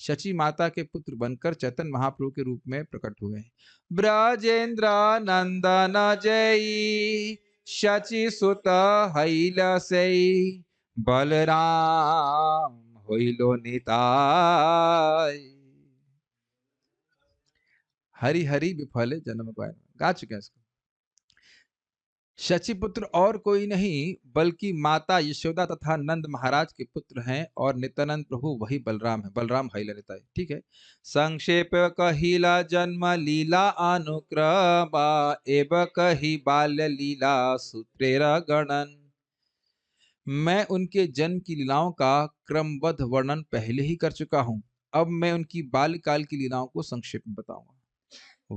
शची माता के पुत्र बनकर चैतन्य महाप्रभु के रूप में प्रकट हुए हैं। ब्रजेंद्र नंदन जय शची सुत हैल सई, बलराम होइलो निताय। हरि हरि विफले जन्म गायन गा चुके हैं इसको। शचीपुत्र और कोई नहीं बल्कि माता यशोदा तथा नंद महाराज के पुत्र हैं और नित्यानंद प्रभु वही बलराम है। बलराम है ललिता है, ठीक है। संक्षेप कहिला जन्म लीला अनुक्रमा, एव कही बाल्य लीला सूत्रेर गणन। मैं उनके जन्म की लीलाओं का क्रमबद्ध वर्णन पहले ही कर चुका हूं, अब मैं उनकी बाल्यकाल की लीलाओं को संक्षेप में बताऊंगा।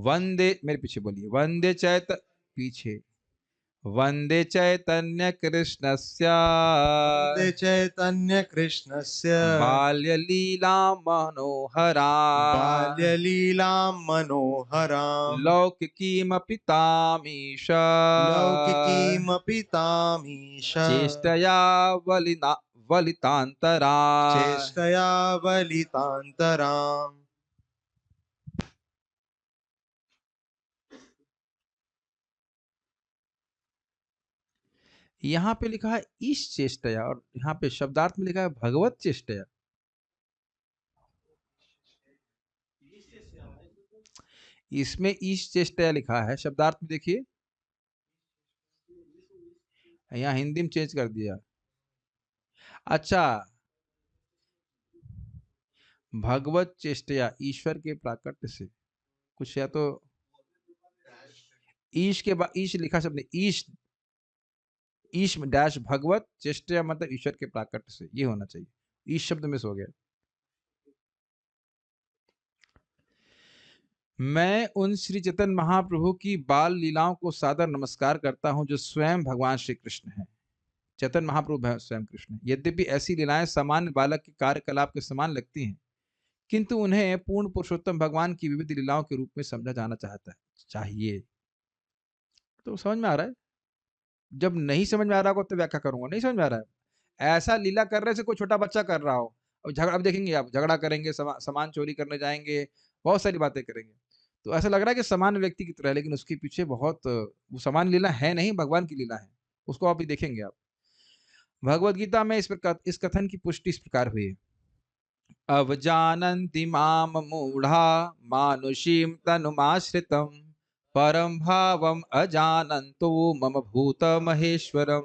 वंदे, मेरे पीछे बोलिए, वंदे चैत, पीछे, वंदे चैतन्य कृष्णस्य, वन्दे चैतन्य कृष्णस्य बाल्यलीला मनोहरा, बाल्यलीलां मनोहरां लौकिकीमपि तामीश, लौकिकीमपि तामीश चेष्टया वलितान्तरा। चेष्टया वलितान्तराम्। यहाँ पे लिखा है ईश चेष्टया और यहाँ पे शब्दार्थ में लिखा है भगवत चेष्टया। इसमें ईश चेष्टया लिखा है, शब्दार्थ में देखिए, यहाँ हिंदी में चेंज कर दिया। अच्छा, भगवत चेष्टया, ईश्वर के प्राकट्य से कुछ, या तो ईश के बाद ईश लिखा शब्द ईश, ईश डैश भगवत चेष्टया मतलब ईश्वर के प्राकट्य से, ये होना चाहिए। ईश शब्द मिस हो गया। मैं उन श्री चैतन्य महाप्रभु की बाल लीलाओं को सादर नमस्कार करता हूं जो स्वयं भगवान श्री कृष्ण हैं। चैतन्य महाप्रभु स्वयं कृष्ण। यद्यपि ऐसी लीलाएं सामान्य बालक के कार्यकलाप के समान लगती हैं, किंतु उन्हें पूर्ण पुरुषोत्तम भगवान की विविध लीलाओं के रूप में समझा जाना चाहिए। तो समझ में आ रहा है? जब नहीं समझ में आ रहा होगा तो व्याख्या करूंगा। नहीं समझ में आ रहा है, ऐसा लीला कर रहे से कोई छोटा बच्चा कर रहा हो, अब झगड़ा, अब देखेंगे आप, झगड़ा करेंगे, सामान चोरी करने जाएंगे, बहुत सारी बातें करेंगे, तो ऐसा लग रहा है कि सामान्य व्यक्ति की तरह है, लेकिन उसके पीछे बहुत वो सामान्य लीला है नहीं, भगवान की लीला है। उसको आप भी देखेंगे आप। भगवद गीता में इस कथन की पुष्टि इस प्रकार हुई है। अवजानन्ति माम मूढ़ा मानुषीं तनुमाश्रितं, परम भावम अजानन्तो मम भूत महेश्वरम।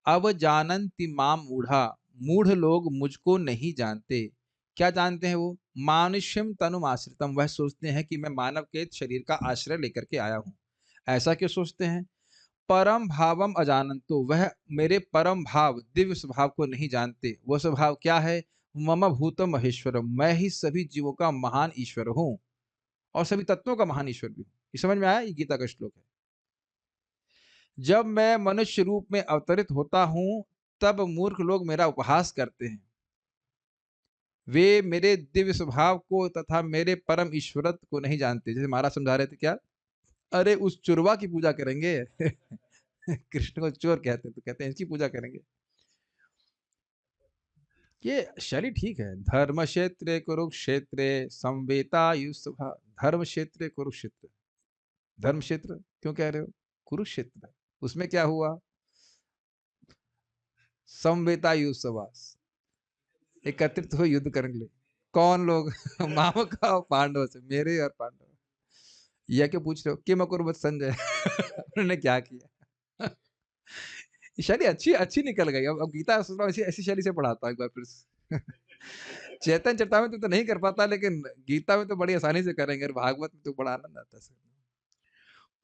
अवजानन्ति माम मूढ़ा, मूढ़ लोग मुझको नहीं जानते। क्या जानते हैं वो? मानुष्यम तनुमाश्रितम, वह सोचते हैं कि मैं मानव के शरीर का आश्रय लेकर के आया हूं। ऐसा क्यों सोचते हैं? परम भावम अजानंतो, वह मेरे परम भाव दिव्य स्वभाव को नहीं जानते। वह स्वभाव क्या है? मम भूतम महेश्वरम, मैं ही सभी जीवों का महान ईश्वर हूं और सभी तत्वों का महान ईश्वर भी हूं। ये समझ में आया? ये गीता का श्लोक है। जब मैं मनुष्य रूप में अवतरित होता हूं तब मूर्ख लोग मेरा उपहास करते हैं। वे मेरे दिव्य स्वभाव को तथा मेरे परम ईश्वरत्व को नहीं जानते। जैसे महाराज समझा रहे थे, क्या? अरे उस चुरवा की पूजा करेंगे कृष्ण को चोर कहते हैं तो कहते हैं इसकी पूजा करेंगे। ये शैली ठीक है। धर्म क्षेत्र कुरुक्षेत्र संवेतायुसभा, धर्म क्षेत्र कुरुक्षेत्र, धर्म क्षेत्र क्यों कह रहे हो? कुरुक्षेत्र, उसमें क्या हुआ? संवेतायुसभा, एकत्रित हो युद्ध करेंगे। कौन लोग? मामका और पांडव से, मेरे और पांडव। यह क्यों पूछ रहे हो? कि मकुर्वत संजय उन्होंने क्या किया? ये शैली अच्छी अच्छी निकल गई। अब गीता सोच रहा हूँ ऐसी ऐसी शैली से पढ़ाता हूँ एक बार फिर से। चैतन्य चरितामृत तो नहीं कर पाता, लेकिन गीता में तो बड़ी आसानी से करेंगे और भागवत में तो बड़ा आनंद आता है।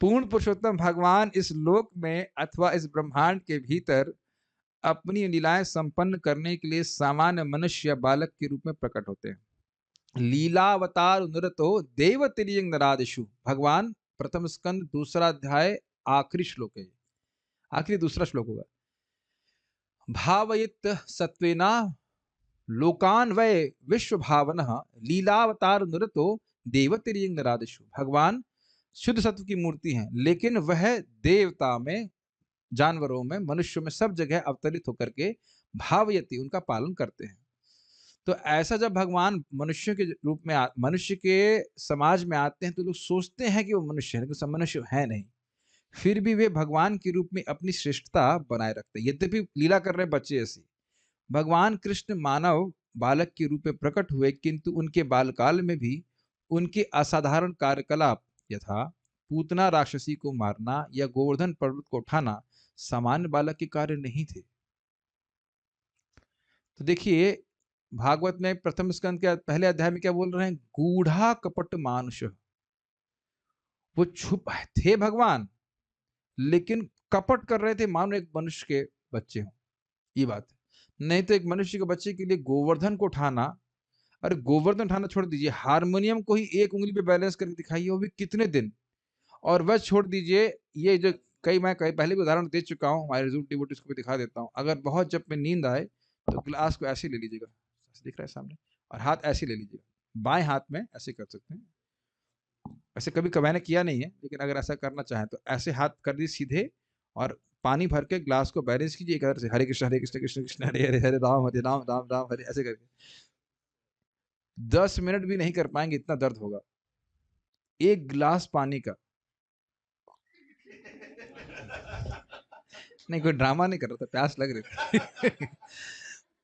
पूर्ण पुरुषोत्तम भगवान इस लोक में अथवा इस ब्रह्मांड के भीतर अपनी लीलाएं संपन्न करने के लिए सामान्य मनुष्य या बालक के रूप में प्रकट होते हैं। लीलावतार नृतो देव तिर्यंग नरादिषु। भगवान प्रथम स्कंद दूसरा अध्याय आखिरी श्लोक है, आखिरी दूसरा श्लोक होगा। भावयित सत्वेना लोकान वै विश्व भावनः लीलावतार नृतो देव तिर्यंग नरादिषु। भगवान शुद्ध सत्व की मूर्ति हैं, लेकिन वह देवता में, जानवरों में, मनुष्यों में सब जगह अवतरित होकर के भावयति उनका पालन करते हैं। तो ऐसा जब भगवान मनुष्य के रूप में मनुष्य के समाज में आते हैं तो लोग सोचते हैं कि वो मनुष्य है, लेकिन सब मनुष्य है नहीं। फिर भी वे भगवान के रूप में अपनी श्रेष्ठता बनाए रखते हैं, यद्यपि लीला कर रहे बच्चे ऐसी। भगवान कृष्ण मानव बालक के रूप में प्रकट हुए, किंतु उनके बालकाल में भी उनके असाधारण कार्यकलाप यथा पूतना राक्षसी को मारना या गोवर्धन पर्वत को उठाना सामान्य बालक के कार्य नहीं थे। तो देखिए भागवत में प्रथम स्कंद के पहले अध्याय में क्या बोल रहे हैं? गूढ़ा कपट मानुष। वो छुप थे भगवान, लेकिन कपट कर रहे थे, मानो एक मनुष्य के बच्चे हों। ये बात है। नहीं तो एक मनुष्य के बच्चे के लिए गोवर्धन को उठाना, अरे गोवर्धन उठाना छोड़ दीजिए, हारमोनियम को ही एक उंगली पे बैलेंस करके दिखाइए, वो भी कितने दिन। और वह छोड़ दीजिए, ये जो मैं कई पहले भी उदाहरण दे चुका हूँ, हमारे रिजल्ट डिवोटीज को भी दिखा देता हूँ। अगर बहुत जब में नींद आए तो ग्लास को ऐसे ले लीजिएगा, दिख रहा है सामने, और हाथ ऐसे ले लीजिएगा, बाएं हाथ में ऐसे कर सकते हैं। ऐसे कभी मैंने किया नहीं है, लेकिन अगर ऐसा करना चाहें तो ऐसे हाथ कर दीजिए सीधे, और पानी भर के ग्लास को बैलेंस कीजिए एक से, हरे कृष्ण कृष्ण कृष्ण हरे हरे, हरे राम राम राम हरे, ऐसे करके 10 मिनट भी नहीं कर पाएंगे, इतना दर्द होगा। एक गिलास पानी का, नहीं कोई ड्रामा नहीं कर रहा था, प्यास लग रही थी।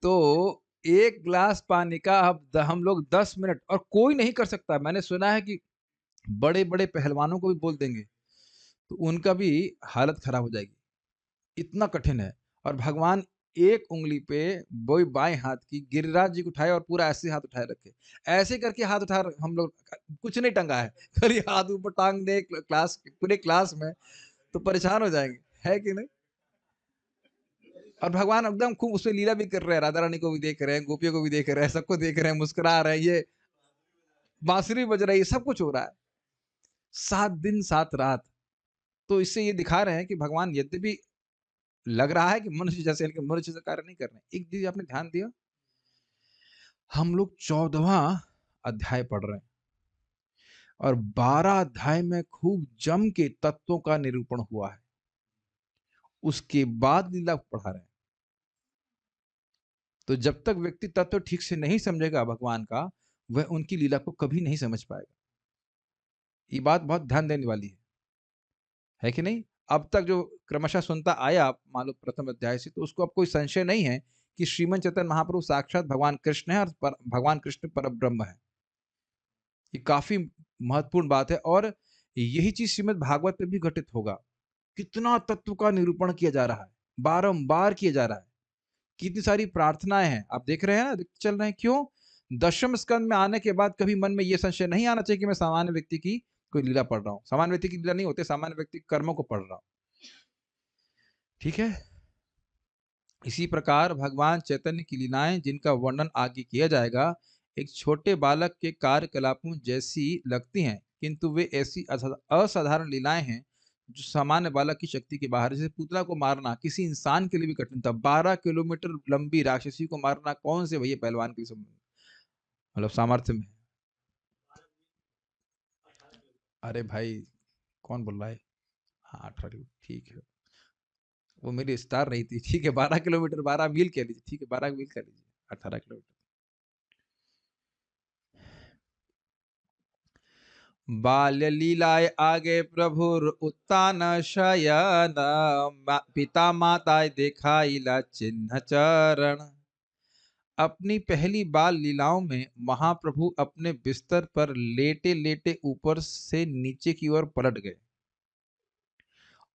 तो एक गिलास पानी का अब हम लोग 10 मिनट, और कोई नहीं कर सकता। मैंने सुना है कि बड़े बड़े पहलवानों को भी बोल देंगे तो उनका भी हालत खराब हो जाएगी, इतना कठिन है। और भगवान एक उंगली पे वो बाएं हाथ की गिरिराज जी को उठाए और पूरा ऐसे हाथ उठाए रखे, ऐसे करके हाथ उठा, हम लोग कुछ नहीं टंगा है, खाली हाथ ऊपर टांग दे क्लास, पूरे क्लास में, तो परेशान हो जाएंगे, है कि नहीं? और भगवान एकदम खूब उसमें लीला भी कर रहे हैं, राधा रानी को भी देख रहे हैं, गोपियों को भी देख रहे हैं, सबको देख रहे हैं, मुस्कुरा रहे हैं, ये बांसुरी बज रही है, सब कुछ हो रहा है 7 दिन 7 रात। तो इससे ये दिखा रहे हैं कि भगवान यद्यपि लग रहा है कि मनुष्य जैसे, लेकिन मनुष्य से कार्य नहीं कर रहे। एक चीज आपने ध्यान दिया, हम लोग 14वां अध्याय पढ़ रहे हैं और 12 अध्याय में खूब जम के तत्वों का निरूपण हुआ है, उसके बाद लीला पढ़ा रहे हैं। तो जब तक व्यक्ति तत्व ठीक से नहीं समझेगा भगवान का, वह उनकी लीला को कभी नहीं समझ पाएगा। ये बात बहुत ध्यान देने वाली है कि नहीं? अब तक जो क्रमशः सुनता आया मान लो प्रथम अध्याय से, तो उसको अब कोई संशय नहीं है कि श्रीमन चैतन्य महाप्रभु साक्षात भगवान कृष्ण है और भगवान कृष्ण परब्रह्म है। ये काफी महत्वपूर्ण बात है, और यही चीज श्रीमद् भागवत में भी घटित होगा। कितना तत्व का निरूपण किया जा रहा है, बारंबार किया जा रहा है, कितनी सारी प्रार्थनाएं हैं, आप देख रहे हैं ना, चल रहे हैं। क्यों? दशम स्कंद में आने के बाद कभी मन में यह संशय नहीं आना चाहिए कि मैं सामान्य व्यक्ति की कोई लीला पढ़ रहा हूं। सामान्य व्यक्ति की लीला नहीं होते, सामान्य व्यक्ति कर्मों को पढ़ रहा हूं। ठीक है? इसी प्रकार भगवान चैतन्य की लीलाएं, जिनका वर्णन आगे किया जाएगा, एक छोटे बालक के कार्यकलापों जैसी लगती हैं, किंतु वे ऐसी असाधारण लीलाएं हैं जो सामान्य बालक की शक्ति के बाहर। जैसे पुतला को मारना किसी इंसान के लिए भी कठिन था, 12 किलोमीटर लंबी राक्षसी को मारना कौन से भैया पहलवान के लिए मतलब सामर्थ्य में? अरे भाई कौन बोल रहा है? हाँ 18, ठीक है, वो मेरी स्टार नहीं थी। ठीक है 12 किलोमीटर, 12 मील कह लीजिए, ठीक है 12 मील कह लीजिए, 18 किलोमीटर। बाल्य लीलाए आगे प्रभुर उत्तान शयन, पिता माता देखाइला चिन्ह चरण। अपनी पहली बाल लीलाओं में महाप्रभु अपने बिस्तर पर लेटे लेटे ऊपर से नीचे की ओर पलट गए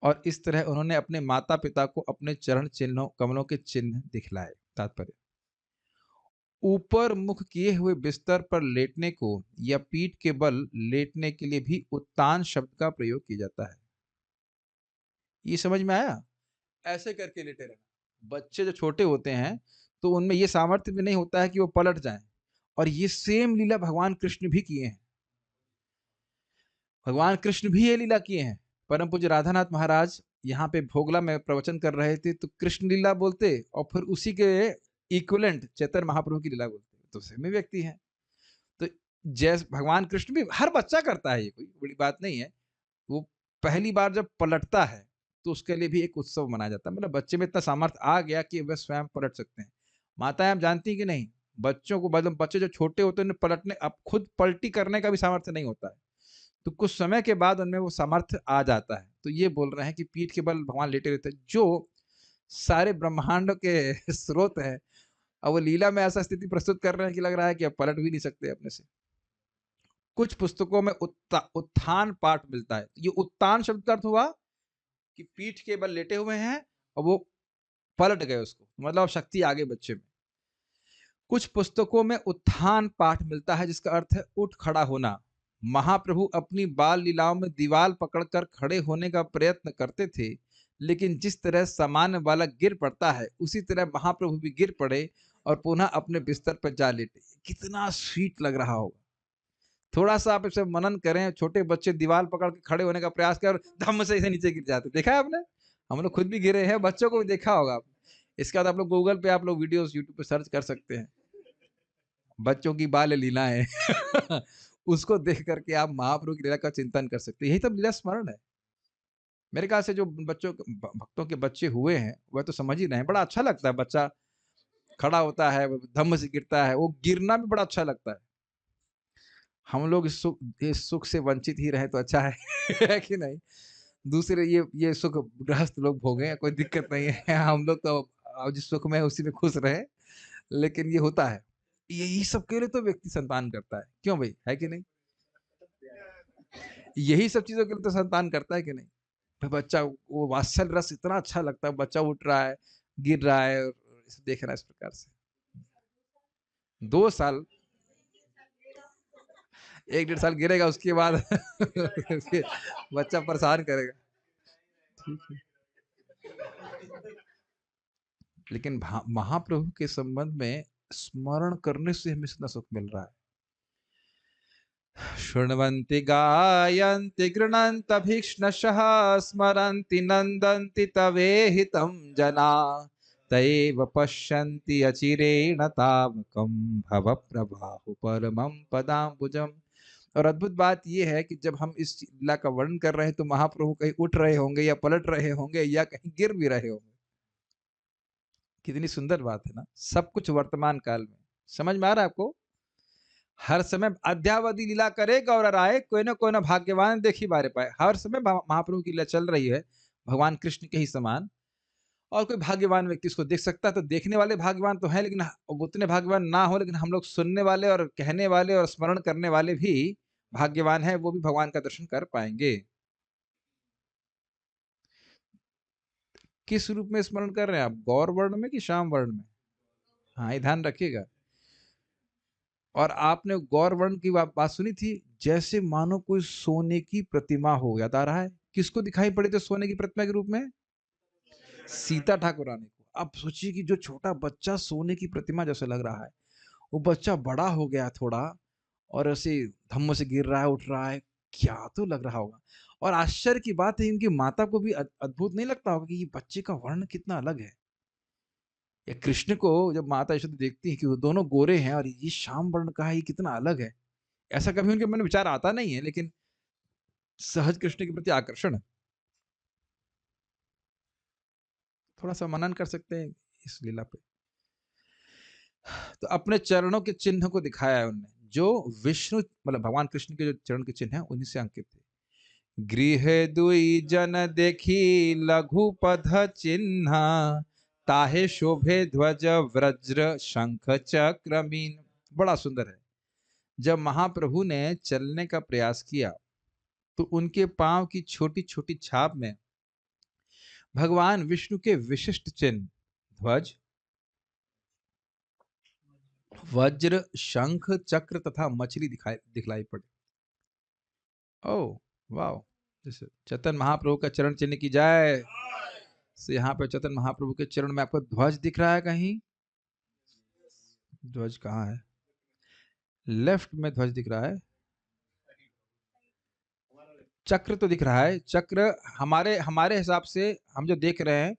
और इस तरह उन्होंने अपने माता पिता को अपने चरण चिन्हों कमलों के चिन्ह दिखलाए। तात्पर्य, ऊपर मुख किए हुए बिस्तर पर लेटने को या पीठ के बल लेटने के लिए भी उत्तान शब्द का प्रयोग किया जाता है। ये समझ में आया? ऐसे करके लेटे रहना। बच्चे जो छोटे होते हैं तो उनमें ये सामर्थ्य भी नहीं होता है कि वो पलट जाएं, और ये सेम लीला भगवान कृष्ण भी किए हैं। भगवान कृष्ण भी ये लीला किए हैं। परम पूज्य राधानाथ महाराज यहाँ पे भोगला में प्रवचन कर रहे थे तो कृष्ण लीला बोलते, और फिर उसी के इक्विवेलेंट चैतन्य महाप्रभु की लीला बोलते, तो सेम व्यक्ति हैं। तो जैसे भगवान कृष्ण भी, हर बच्चा करता है, ये कोई बड़ी बात नहीं है। वो पहली बार जब पलटता है तो उसके लिए भी एक उत्सव मनाया जाता है। मतलब बच्चे में इतना सामर्थ्य आ गया कि वह स्वयं पलट सकते हैं। माताएं, आप जानती हैं कि नहीं, बच्चों को, मतलब बच्चे जो छोटे होते हैं उन्हें पलटने, अब खुद पलटी करने का भी सामर्थ्य नहीं होता है, तो कुछ समय के बाद उनमें वो सामर्थ्य आ जाता है। तो ये बोल रहे हैं कि पीठ के बल भगवान लेटे रहते हैं, जो सारे ब्रह्मांड के स्रोत है। अब वो लीला में ऐसा स्थिति प्रस्तुत कर रहे हैं कि लग रहा है कि अब पलट भी नहीं सकते अपने से। कुछ पुस्तकों में उत्थान पाठ मिलता है। ये उत्तान शब्द का अर्थ हुआ कि पीठ के बल लेटे हुए हैं और वो पलट गए उसको, मतलब शक्ति आ गई बच्चे में। कुछ पुस्तकों में उत्थान पाठ मिलता है जिसका अर्थ है उठ खड़ा होना। महाप्रभु अपनी बाल लीलाओं में दीवार पकड़कर खड़े होने का प्रयत्न करते थे, लेकिन जिस तरह सामान्य बालक गिर पड़ता है उसी तरह महाप्रभु भी गिर पड़े और पुनः अपने बिस्तर पर जा लेटे। कितना स्वीट लग रहा होगा। थोड़ा सा आप इसे मनन करें, छोटे बच्चे दीवार पकड़ के खड़े होने का प्रयास करें और धम्म से इसे नीचे गिर जाते, देखा है आपने? हम लोग खुद भी गिरे हैं, बच्चों को भी देखा होगा आपने। इसके बाद आप लोग गूगल पे, आप लोग वीडियोस यूट्यूब पे सर्च कर सकते हैं, बच्चों की बाल लीलाएं उसको देख करके आप महाप्रभु की लीला का चिंतन कर सकते हैं। यही तो लीला स्मरण है। मेरे ख्याल से जो बच्चों भक्तों के बच्चे हुए हैं वह तो समझ ही रहे हैं। बड़ा अच्छा लगता है, बच्चा खड़ा होता है, धम्म से गिरता है, वो गिरना भी बड़ा अच्छा लगता है। हम लोग इस सुख से वंचित ही रहे तो अच्छा है है कि नहीं? दूसरे ये सुख गृहस्थ लोग भोगें, कोई दिक्कत नहीं है। हम लोग तो जिस सुख में है उसी में खुश रहे। लेकिन ये होता है, यही सब के लिए तो व्यक्ति संतान करता है, क्यों भाई, है कि नहीं? यही सब चीजों के लिए तो संतान करता है कि नहीं? भाई बच्चा, वो वात्सल्य रस इतना अच्छा लगता है, बच्चा उठ रहा है, गिर रहा है, और इसे देख रहा है इस प्रकार से। 2 साल, 1-1.5 साल गिरेगा, उसके बाद बच्चा परेशान करेगा। ठीक है। लेकिन महाप्रभु के संबंध में स्मरण करने से हमें इतना सुख मिल रहा है। शृण्वन्ति गायन्ति गृह्णन्ति भीक्ष्णशः स्मरन्ति नन्दन्ति तवेहितं जना तैव पश्यन्ति अचिरेण तावकं भव प्रभाहु परमं पदाम्बुजम्। और अद्भुत बात यह है कि जब हम इस लीला का वर्णन कर रहे हैं तो महाप्रभु कहीं उठ रहे होंगे या पलट रहे होंगे या कहीं गिर भी रहे होंगे। कितनी सुंदर बात है ना। सब कुछ वर्तमान काल में। समझ में आ रहा है आपको? हर समय अद्यावधि लीला करे गौर आए, कोई ना भाग्यवान देखी बारे पाए। हर समय महाप्रभु की लीला चल रही है, भगवान कृष्ण के ही समान। और कोई भाग्यवान व्यक्ति इसको देख सकता है, तो देखने वाले भाग्यवान तो है, लेकिन उतने भाग्यवान ना हो, लेकिन हम लोग सुनने वाले और कहने वाले और स्मरण करने वाले भी भाग्यवान है, वो भी भगवान का दर्शन कर पाएंगे। किस रूप में स्मरण कर रहे हैं आप? गौर वर्ण में कि श्याम वर्ण में? हाँ, ये ध्यान रखिएगा। और आपने गौर वर्ण की बात सुनी थी, जैसे मानो कोई सोने की प्रतिमा हो। याद आ रहा है? किसको दिखाई पड़े थे सोने की प्रतिमा के रूप में? सीता ठाकुर रानी को। अब सोचिए कि जो छोटा बच्चा सोने की प्रतिमा जैसे लग रहा है, वो बच्चा बड़ा हो गया थोड़ा, और ऐसे धम्म से गिर रहा है, उठ रहा है, क्या तो लग रहा होगा। और आश्चर्य की बात है, इनकी माता को भी अद्भुत नहीं लगता होगा कि ये बच्चे का वर्ण कितना अलग है। या कृष्ण को जब माता यशोदा देखती है कि वो दोनों गोरे हैं और ये श्याम वर्ण का है, ये कितना अलग है, ऐसा कभी उनके मन में विचार आता नहीं है, लेकिन सहज कृष्ण के प्रति आकर्षण। थोड़ा सा मनन कर सकते हैं इस लीला पे। तो अपने चरणों के चिन्ह को दिखाया है उनने, जो विष्णु मतलब भगवान कृष्ण के जो चरण के चिन्ह हैं उन्हीं से अंकित थे। गृह दुई जन देखी लघु पद चिन्ह, ताहे शोभे ध्वज वज्र शंख चक्र मीन। बड़ा सुंदर है। जब महाप्रभु ने चलने का प्रयास किया तो उनके पांव की छोटी छोटी छाप में भगवान विष्णु के विशिष्ट चिन्ह ध्वज, वज्र, शंख, चक्र तथा मछली दिखलाई पड़े। ओह वाह, जैसे चैतन्य महाप्रभु का चरण चिन्ह की जाए। से यहाँ पे चैतन्य महाप्रभु के चरण में आपको ध्वज दिख रहा है कहीं? ध्वज कहाँ है? लेफ्ट में ध्वज दिख रहा है। चक्र तो दिख रहा है। चक्र हमारे हमारे हिसाब से हम जो देख रहे हैं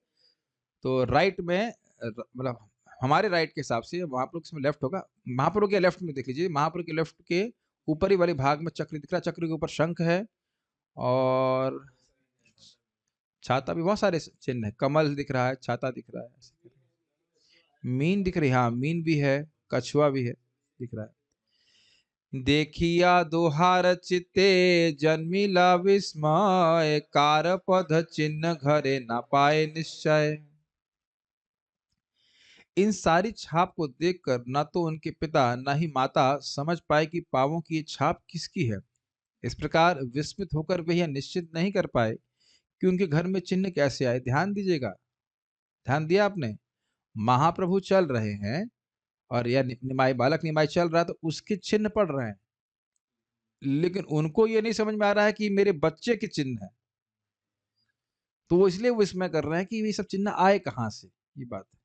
तो राइट में मतलब हमारे राइट के हिसाब से महाप्रभु के लेफ्ट होगा। महाप्रभु के लेफ्ट में देख लीजिए, महाप्रभु के लेफ्ट के ऊपरी वाले भाग में चक्र दिख रहा है। चक्र के ऊपर शंख है और छाता भी, बहुत सारे चिन्ह है। कमल दिख रहा है, छाता दिख रहा है, मीन दिख रही है, हाँ मीन भी है, कछुआ भी है, दिख रहा है। देखिया दोहार चित्ते जन्मिला विस्मय, कार पद चिन्ह घरे न पाए निश्चय। इन सारी छाप को देखकर न तो उनके पिता न ही माता समझ पाए कि पांवों की ये छाप किसकी है। इस प्रकार विस्मित होकर वे यह निश्चित नहीं कर पाए कि उनके घर में चिन्ह कैसे आए। ध्यान दीजिएगा, ध्यान दिया आपने? महाप्रभु चल रहे हैं और यह निमाई बालक निमाई चल रहा है तो उसके चिन्ह पड़ रहे हैं, लेकिन उनको ये नहीं समझ में आ रहा है कि मेरे बच्चे के चिन्ह है, तो वो इसलिए वो इसमें कर रहे हैं कि ये सब चिन्ह आए कहां से। ये बात है।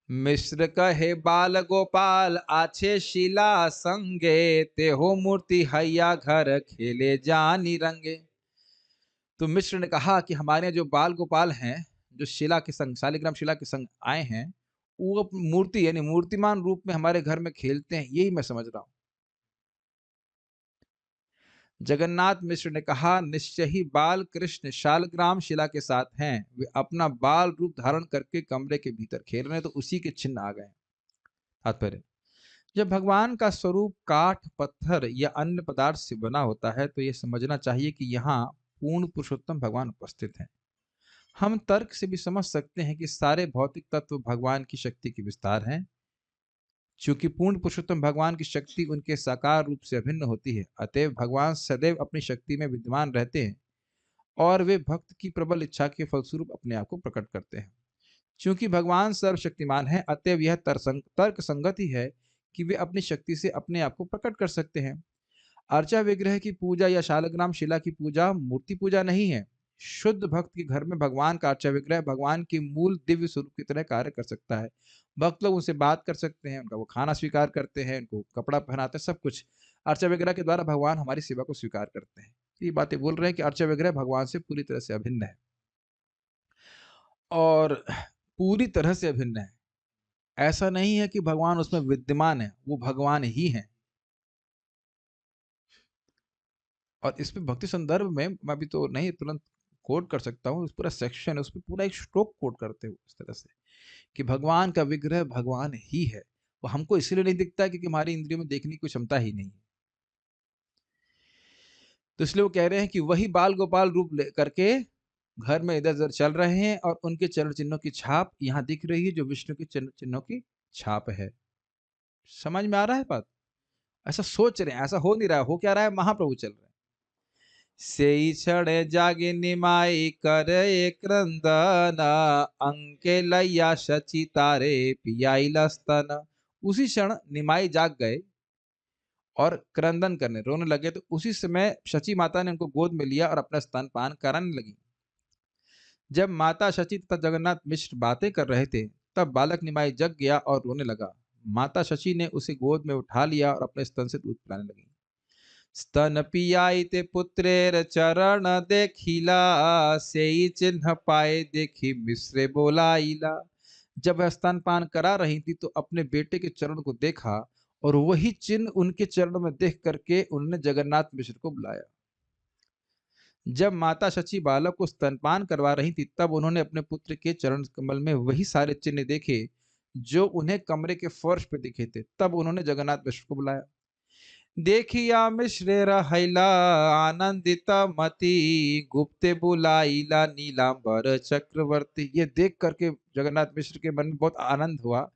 मिश्र कहे बाल गोपाल आछे शिला संगे, ते हो मूर्ति हैया घर खेले जानी रंगे। तो मिश्र ने कहा कि हमारे जो बाल गोपाल हैं, जो शिला के संग, शालिग्राम शिला के संग आए हैं, वो मूर्ति यानी मूर्तिमान रूप में हमारे घर में खेलते हैं, यही मैं समझ रहा हूं। जगन्नाथ मिश्र ने कहा, निश्चय ही बाल कृष्ण शालग्राम शिला के साथ हैं, वे अपना बाल रूप धारण करके कमरे के भीतर खेल रहे हैं, तो उसी के चिन्ह आ गए। तात्पर्य, जब भगवान का स्वरूप काठ, पत्थर या अन्य पदार्थ से बना होता है तो यह समझना चाहिए कि यहाँ पूर्ण पुरुषोत्तम भगवान उपस्थित हैं। हम तर्क से भी समझ सकते हैं कि सारे भौतिक तत्व भगवान की शक्ति के विस्तार हैं। चूंकि पूर्ण पुरुषोत्तम भगवान की शक्ति उनके साकार रूप से अभिन्न होती है, अतएव भगवान सदैव अपनी शक्ति में विद्यमान रहते हैं और वे भक्त की प्रबल इच्छा के फलस्वरूप अपने आप को प्रकट करते हैं। चूंकि भगवान सर्वशक्तिमान है, अतएव यह तर्क संगत ही है कि वे अपनी शक्ति से अपने आप को प्रकट कर सकते हैं। अर्चा विग्रह की पूजा या शालग्राम शिला की पूजा मूर्ति पूजा नहीं है। शुद्ध भक्त के घर में भगवान का अर्चा विग्रह भगवान के मूल दिव्य स्वरूप की तरह कार्य कर सकता है। भक्त लोग उनसे बात कर सकते हैं, उनका वो खाना स्वीकार करते हैं, उनको कपड़ा पहनाते हैं, सब कुछ अर्चा विग्रह के द्वारा भगवान हमारी सेवा को स्वीकार करते हैं। ये बातें बोल रहे हैं कि अर्चा विग्रह भगवान से पूरी तरह से अभिन्न है, और पूरी तरह से अभिन्न है। ऐसा नहीं है कि भगवान उसमें विद्यमान है, वो भगवान ही है। और इस पे भक्ति संदर्भ में मैं भी तो नहीं तुरंत कोट कर सकता हूँ, पूरा सेक्शन है, उस पर पूरा एक श्लोक कोट करते हो इस तरह से कि भगवान का विग्रह भगवान ही है। वो हमको इसलिए नहीं दिखता क्योंकि हमारी इंद्रियों में देखने की कोई क्षमता ही नहीं है। तो इसलिए वो कह रहे हैं कि वही बाल गोपाल रूप करके घर में इधर उधर चल रहे हैं और उनके चरण चिन्हों की छाप यहाँ दिख रही है, जो विष्णु के चरण चिन्हों की छाप है। समझ में आ रहा है बात? ऐसा सोच रहे हैं, ऐसा हो नहीं रहा है। हो क्या रहा है? महाप्रभु चल रहे हैं। सेई क्षण जागे निमाई करे क्रंदन, अंके लैया शची तारे पियाई लस्तन। उसी क्षण निमाई जाग गए और क्रंदन करने, रोने लगे। तो उसी समय शची माता ने उनको गोद में लिया और अपना स्तनपान कराने लगी। जब माता शची तथा जगन्नाथ मिश्र बातें कर रहे थे, तब बालक निमाई जग गया और रोने लगा। माता शची ने उसे गोद में उठा लिया और अपने स्तन से दूध पिलाने लगी। स्तन पियाई ते पुत्रेर चरण देखिला, सेई चिन्ह पाए देखी मिश्रे बोलाइला। जब वह स्तनपान करा रही थी तो अपने बेटे के चरण को देखा और वही चिन्ह उनके चरणों में देख करके उन्होंने जगन्नाथ मिश्र को बुलाया। जब माता शची बालक को स्तनपान करवा रही थी, तब उन्होंने अपने पुत्र के चरण कमल में वही सारे चिन्ह देखे जो उन्हें कमरे के फर्श पे दिखे थे। तब उन्होंने जगन्नाथ मिश्र को बुलाया। देखिया मिश्रे रहैला आनंदित मति, गुप्ते बुलाइला नीलांबर चक्रवर्ती। ये देख करके जगन्नाथ मिश्र के मन में बहुत आनंद हुआ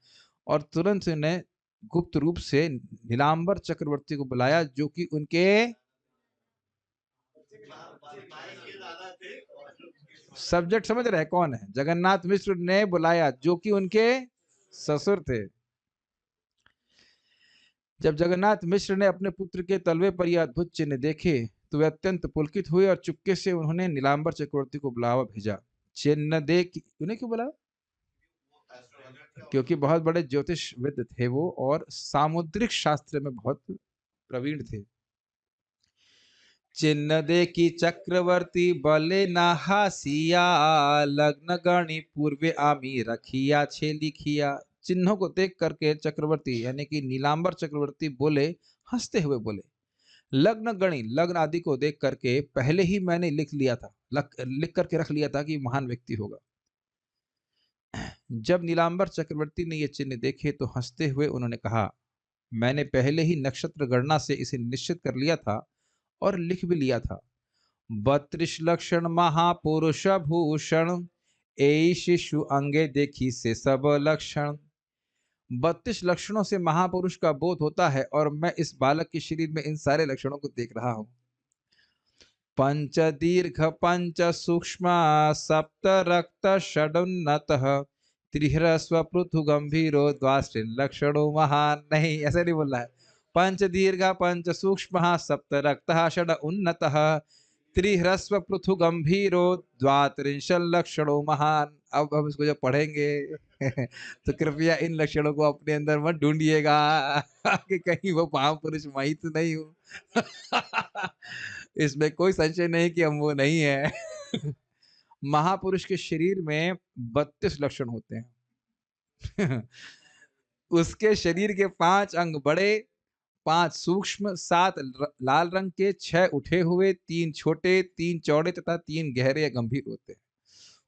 और तुरंत उन्हें गुप्त रूप से नीलांबर चक्रवर्ती को बुलाया, जो कि उनके सब्जेक्ट समझ रहे हैं कौन है? जगन्नाथ मिश्र ने बुलाया, जो कि उनके ससुर थे। जब जगन्नाथ मिश्र ने अपने पुत्र के तलवे पर यह अद्भुत चिन्ह देखे तो वे अत्यंत पुलकित हुए और चुपके से उन्होंने नीलांबर चक्रवर्ती को बुलावा भेजा। चिन्ह देख, उन्हें क्यों बुलाया? क्योंकि बहुत बड़े ज्योतिषविद थे वो और सामुद्रिक शास्त्र में बहुत प्रवीण थे। चिन्ह देखी चक्रवर्ती बले नहासिया, लग्न गणी पूर्वे आमी रखिया छे लिखिया। चिन्हों को देख करके चक्रवर्ती यानी कि नीलांबर चक्रवर्ती बोले, हंसते हुए बोले, लग्न गणी, लग्न आदि को देख करके पहले ही मैंने लिख लिया था, लिख करके रख लिया था कि महान व्यक्ति होगा। जब नीलांबर चक्रवर्ती ने ये चिन्ह देखे तो हंसते हुए उन्होंने कहा, मैंने पहले ही नक्षत्र गणना से इसे निश्चित कर लिया था और लिख भी लिया था। 32 लक्षण महापुरुष भूषण, ए शिशु अंगे देखी से सब लक्षण। 32 लक्षणों से महापुरुष का बोध होता है और मैं इस बालक के शरीर में इन सारे लक्षणों को देख रहा हूं। पंच दीर्घ पंच सूक्ष्म सप्त रक्त षडुन्नत, त्रिह्रस्व पृथु गंभीरो द्वाश्रिन लक्षणो महान। नहीं, ऐसे नहीं बोल रहा है। पंच दीर्घ पंच सूक्ष्म सप्त रक्त षड उन्नत, त्रिह्रस्व पृथु गंभीरो द्वात्रिंशल लक्षणों महान। अब हम इसको जब पढ़ेंगे तो कृपया इन लक्षणों को अपने अंदर मत ढूंढिएगा कि कहीं वो महापुरुष मैं ही तो नहीं हूं। इसमें कोई संशय नहीं कि हम वो नहीं है। महापुरुष के शरीर में 32 लक्षण होते हैं। उसके शरीर के 5 अंग बड़े, 5 सूक्ष्म, 7 लाल रंग के, 6 उठे हुए, 3 छोटे, 3 चौड़े तथा 3 गहरे या गंभीर होते हैं।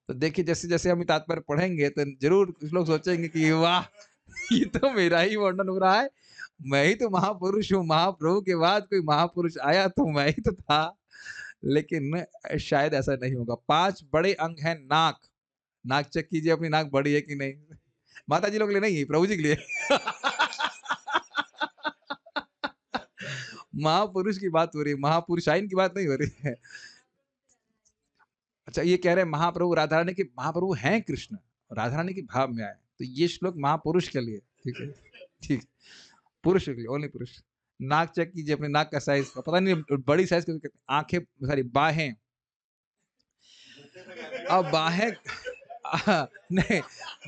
तो देखिए, जैसे जैसे हम तात्पर्य पढ़ेंगे तो जरूर कुछ लोग सोचेंगे कि वाह, ये तो मेरा ही वर्णन हो रहा है, मैं ही तो महापुरुष हूँ, महाप्रभु के बाद कोई महापुरुष आया तो मैं ही तो था। लेकिन शायद ऐसा नहीं होगा। 5 बड़े अंग हैं। नाक, नाक चेक कीजिए अपनी नाक बड़ी है कि नहीं। माता जी लोग के लिए नहीं, प्रभु जी के लिए। महापुरुष की बात हो रही है, महापुरुषाइन की बात नहीं हो रही है। अच्छा, ये कह रहे हैं महाप्रभु राधा रानी के, महाप्रभु हैं कृष्ण, राधा रानी के भाव में आए, तो ये श्लोक महापुरुष के लिए। ठीक है, ठीक, पुरुष के लिए, ओनली पुरुष। नाक चेक कीजिए अपने नाक का साइज, पता नहीं बड़ी साइज को कहते हैं। आंखें, सॉरी बाहें, अब बाहें नहीं,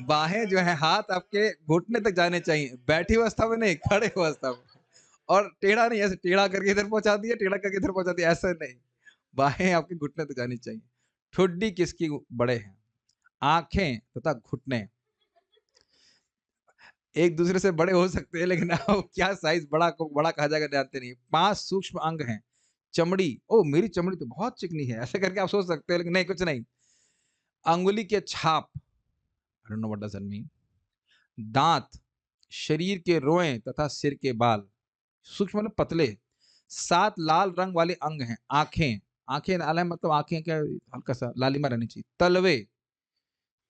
बाहें जो है हाथ आपके घुटने तक जाने चाहिए, बैठी अवस्था में नहीं, खड़े अवस्था में। और टेढ़ा नहीं, ऐसे टेढ़ा करके इधर पहुंचा दिया, टेढ़ा करके इधर पहुंचा दिया, ऐसा नहीं। बाहें आपके घुटने तक जानी चाहिए। ठुड्डी किसकी बड़े हैं, आंखें तथा घुटने एक दूसरे से बड़े हो सकते हैं, लेकिन अब क्या साइज बड़ा को बड़ा कहा जाएगा जानते नहीं। 5 सूक्ष्म अंग हैं। चमड़ी, ओ मेरी चमड़ी तो बहुत चिकनी है, ऐसे करके आप सोच सकते हैं, लेकिन नहीं, कुछ नहीं। अंगुली के छाप, I don't know what does that mean. दांत, शरीर के रोएं तथा सिर के बाल, सूक्ष्म मतलब पतले। 7 लाल रंग वाले अंग हैं। आंखें, आंखें लाल है मतलब आंखें क्या हल्का सा लालिमा रहनी चाहिए। तलवे,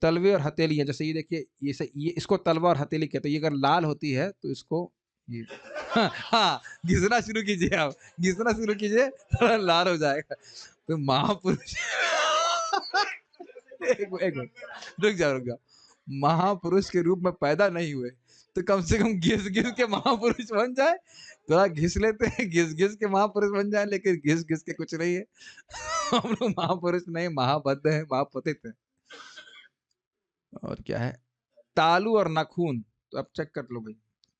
तलवे और हथेलियां, जैसे ये देखिए, ये इसको तलवा और हथेली कहते हैं। ये अगर लाल होती है तो इसको ये हाँ, घिसना शुरू कीजिए, आप घिसना शुरू कीजिए, थोड़ा लाल हो जाएगा। तो महापुरुष एक मिनट, रुक जाओ। महापुरुष के रूप में पैदा नहीं हुए तो कम से कम घिस घिस के महापुरुष बन जाए। थोड़ा घिस लेते हैं, घिस घिस के महापुरुष बन जाए, लेकिन घिस घिस के कुछ नहीं है। हम लोग महापुरुष नहीं, महाबद्ध है, महापतित है। और क्या है, तालू और नाखून, तो अब चेक कर लो भाई।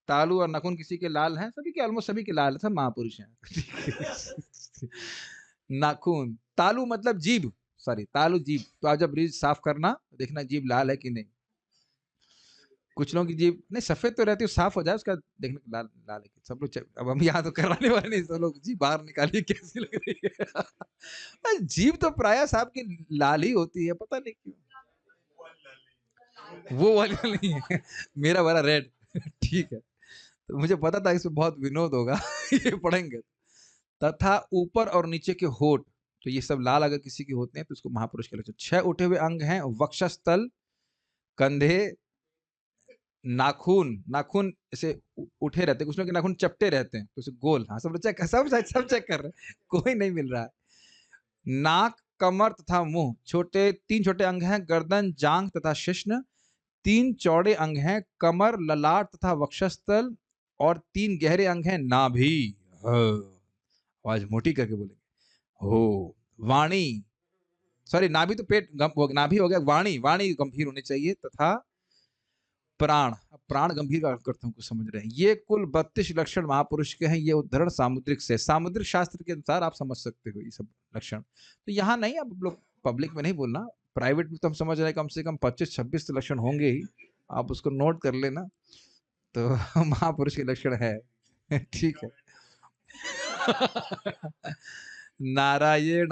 तालू और नाखून किसी के लाल हैं, सभी के, ऑलमोस्ट सभी के लाल है, सब महापुरुष हैं। नाखून, तालू मतलब जीभ, सॉरी तालू जीभ। तो आप जब ब्रिज साफ करना देखना जीभ लाल है कि नहीं। कुछ लोगों की जीभ नहीं सफेद तो रहती है, साफ हो जाए उसका देखने लाल लाल है। सब लोग, अब हम यहाँ तो कराने वाले नहीं, सब लोग जीभ बाहर निकालिए कैसी लग रही है। जीभ तो प्राय साहब की लाल ही होती है, पता नहीं क्यों। वो वाली नहीं है, मेरा वाला रेड। ठीक है, तो मुझे पता था इसमें बहुत विनोद होगा। ये पढ़ेंगे। तथा ऊपर और नीचे के होठ, तो ये सब लाल अगर किसी के होते हैं तो उसको महापुरुष के लक्षण। 6 उठे हुए अंग हैं। वक्षस्थल, कंधे, नाखून, नाखून ऐसे उठे रहते हैं, कुछ लोग के नाखून चपटे रहते हैं तो उसे गोल। हाँ, सब चेक, सब चेक कर रहे हैं, कोई नहीं मिल रहा है। नाक, कमर तथा मुंह। तीन छोटे अंग हैं, गर्दन, जांघ तथा शिश्न। 3 चौड़े अंग हैं, कमर, ललाट तथा वक्षस्थल। और 3 गहरे अंग हैं, नाभि। आवाज मोटी करके बोलेंगे हो। वाणी, सॉरी नाभि तो पेट, नाभि हो गया। वाणी, वाणी गंभीर होनी चाहिए। तथा प्राण, प्राण गंभीर का अर्थ करता हूं, कुछ समझ रहे हैं। ये कुल 32 लक्षण महापुरुष के हैं। ये उद्धरण सामुद्रिक से, सामुद्रिक शास्त्र के अनुसार आप समझ सकते हो ये सब लक्षण। तो यहाँ नहीं, आप लोग पब्लिक में नहीं बोलना, प्राइवेट में तो हम समझ रहे हैं कम से कम 25-26 तो लक्षण होंगे ही, आप उसको नोट कर लेना। तो महापुरुष के लक्षण है। ठीक है। नारायण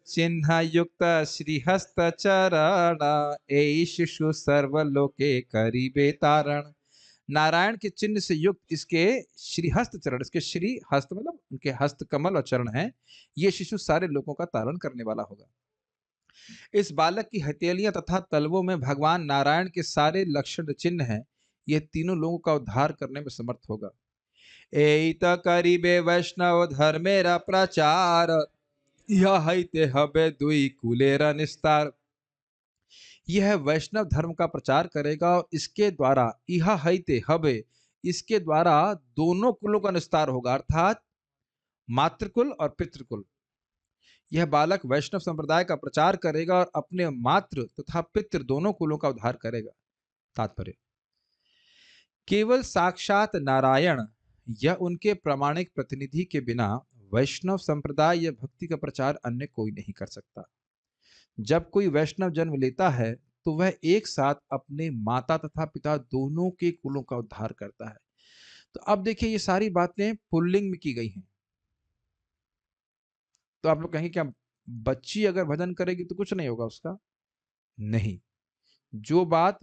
चिन्ह युक्त श्रीहस्त चरण, ए शिशु सर्वलोके करीबे तारण। नारायण के चिन्ह से युक्त इसके श्रीहस्त चरण, इसके श्री हस्त मतलब उनके हस्त कमल और चरण हैं, ये शिशु सारे लोगों का तारण करने वाला होगा। इस बालक की हथेलियां तथा तलवों में भगवान नारायण के सारे लक्षण चिन्ह हैं। यह तीनों लोगों का उद्धार करने में समर्थ होगा। एत करीबे वैष्णव धर्मेरा प्रचार, यह हईते हबे दुई कुलेरा निस्तार। यह वैष्णव धर्म का प्रचार करेगा और इसके द्वारा यह हईते हबे, इसके द्वारा दोनों कुलों का निस्तार होगा, अर्थात मातृकुल और पितृकुल। यह बालक वैष्णव संप्रदाय का प्रचार करेगा और अपने मातृ तथा पितृ दोनों कुलों का उद्धार करेगा। तात्पर्य, केवल साक्षात नारायण या उनके प्रामाणिक प्रतिनिधि के बिना वैष्णव संप्रदाय या भक्ति का प्रचार अन्य कोई नहीं कर सकता। जब कोई वैष्णव जन्म लेता है तो वह एक साथ अपने माता तथा पिता दोनों के कुलों का उद्धार करता है। तो अब देखिए, ये सारी बातें पुल्लिंग में की गई हैं। तो आप लोग कहेंगे क्या बच्ची अगर भजन करेगी तो कुछ नहीं होगा उसका? नहीं, जो बात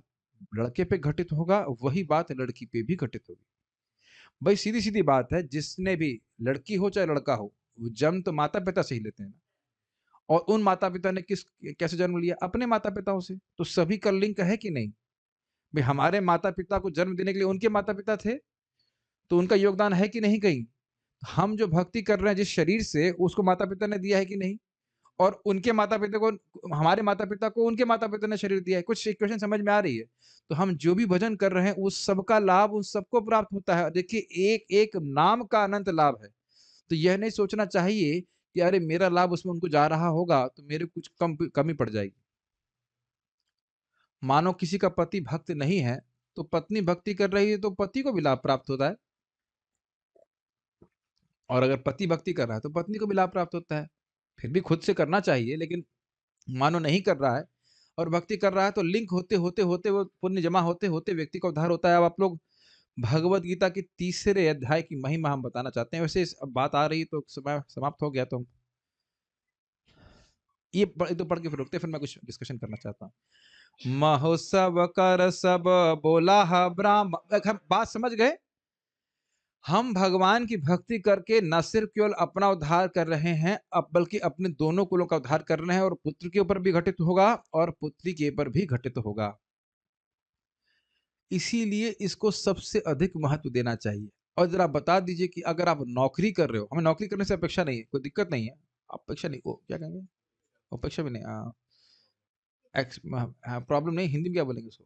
लड़के पे घटित होगा वही बात लड़की पे भी घटित होगी। भाई सीधी सीधी बात है, जिसने भी, लड़की हो चाहे लड़का हो, वो जन्म तो माता पिता से ही लेते हैं ना। और उन माता पिता ने कैसे जन्म लिया? अपने माता पिताओं से। तो सभी का लिंक है कि नहीं? भाई हमारे माता पिता को जन्म देने के लिए उनके माता पिता थे, तो उनका योगदान है कि नहीं कहीं? हम जो भक्ति कर रहे हैं जिस शरीर से, उसको माता पिता ने दिया है कि नहीं? और उनके माता पिता को, हमारे माता पिता को उनके माता पिता ने शरीर दिया है। कुछ इक्वेशन समझ में आ रही है? तो हम जो भी भजन कर रहे हैं उस सबका लाभ उन सबको प्राप्त होता है। देखिए, एक एक नाम का अनंत लाभ है। तो यह नहीं सोचना चाहिए कि अरे मेरा लाभ उसमें उनको जा रहा होगा तो मेरे कुछ कमी पड़ जाएगी। मानो किसी का पति भक्त नहीं है तो पत्नी भक्ति कर रही है तो पति को भी लाभ प्राप्त होता है, और अगर पति भक्ति कर रहा है तो पत्नी को भी लाभ प्राप्त होता है। फिर भी खुद से करना चाहिए, लेकिन मानो नहीं कर रहा है और भक्ति कर रहा है तो लिंक होते होते होते वो पुण्य जमा होते होते व्यक्ति का उद्धार होता है। अब आप लोग भगवत गीता के 3 अध्याय की महिमा हम बताना चाहते हैं। वैसे अब बात आ रही तो समय समाप्त हो गया, तो ये तो पढ़ के फिर रुकते, फिर मैं कुछ डिस्कशन करना चाहता हूँ। महोत्सव कर सब बोला ब्राह्मण। बात समझ गए? हम भगवान की भक्ति करके न सिर्फ केवल अपना उद्धार कर रहे हैं, बल्कि अपने दोनों कुलों का उद्धार कर रहे हैं, और पुत्र के ऊपर भी घटित होगा और पुत्री के ऊपर भी घटित होगा। इसीलिए इसको सबसे अधिक महत्व देना चाहिए। और जरा बता दीजिए कि अगर आप नौकरी कर रहे हो, हमें नौकरी करने से अपेक्षा नहीं है, कोई दिक्कत नहीं है, अपेक्षा नहीं, वो क्या कहेंगे, अपेक्षा भी नहीं, प्रॉब्लम नहीं, हिंदी में क्या बोलेंगे उसको,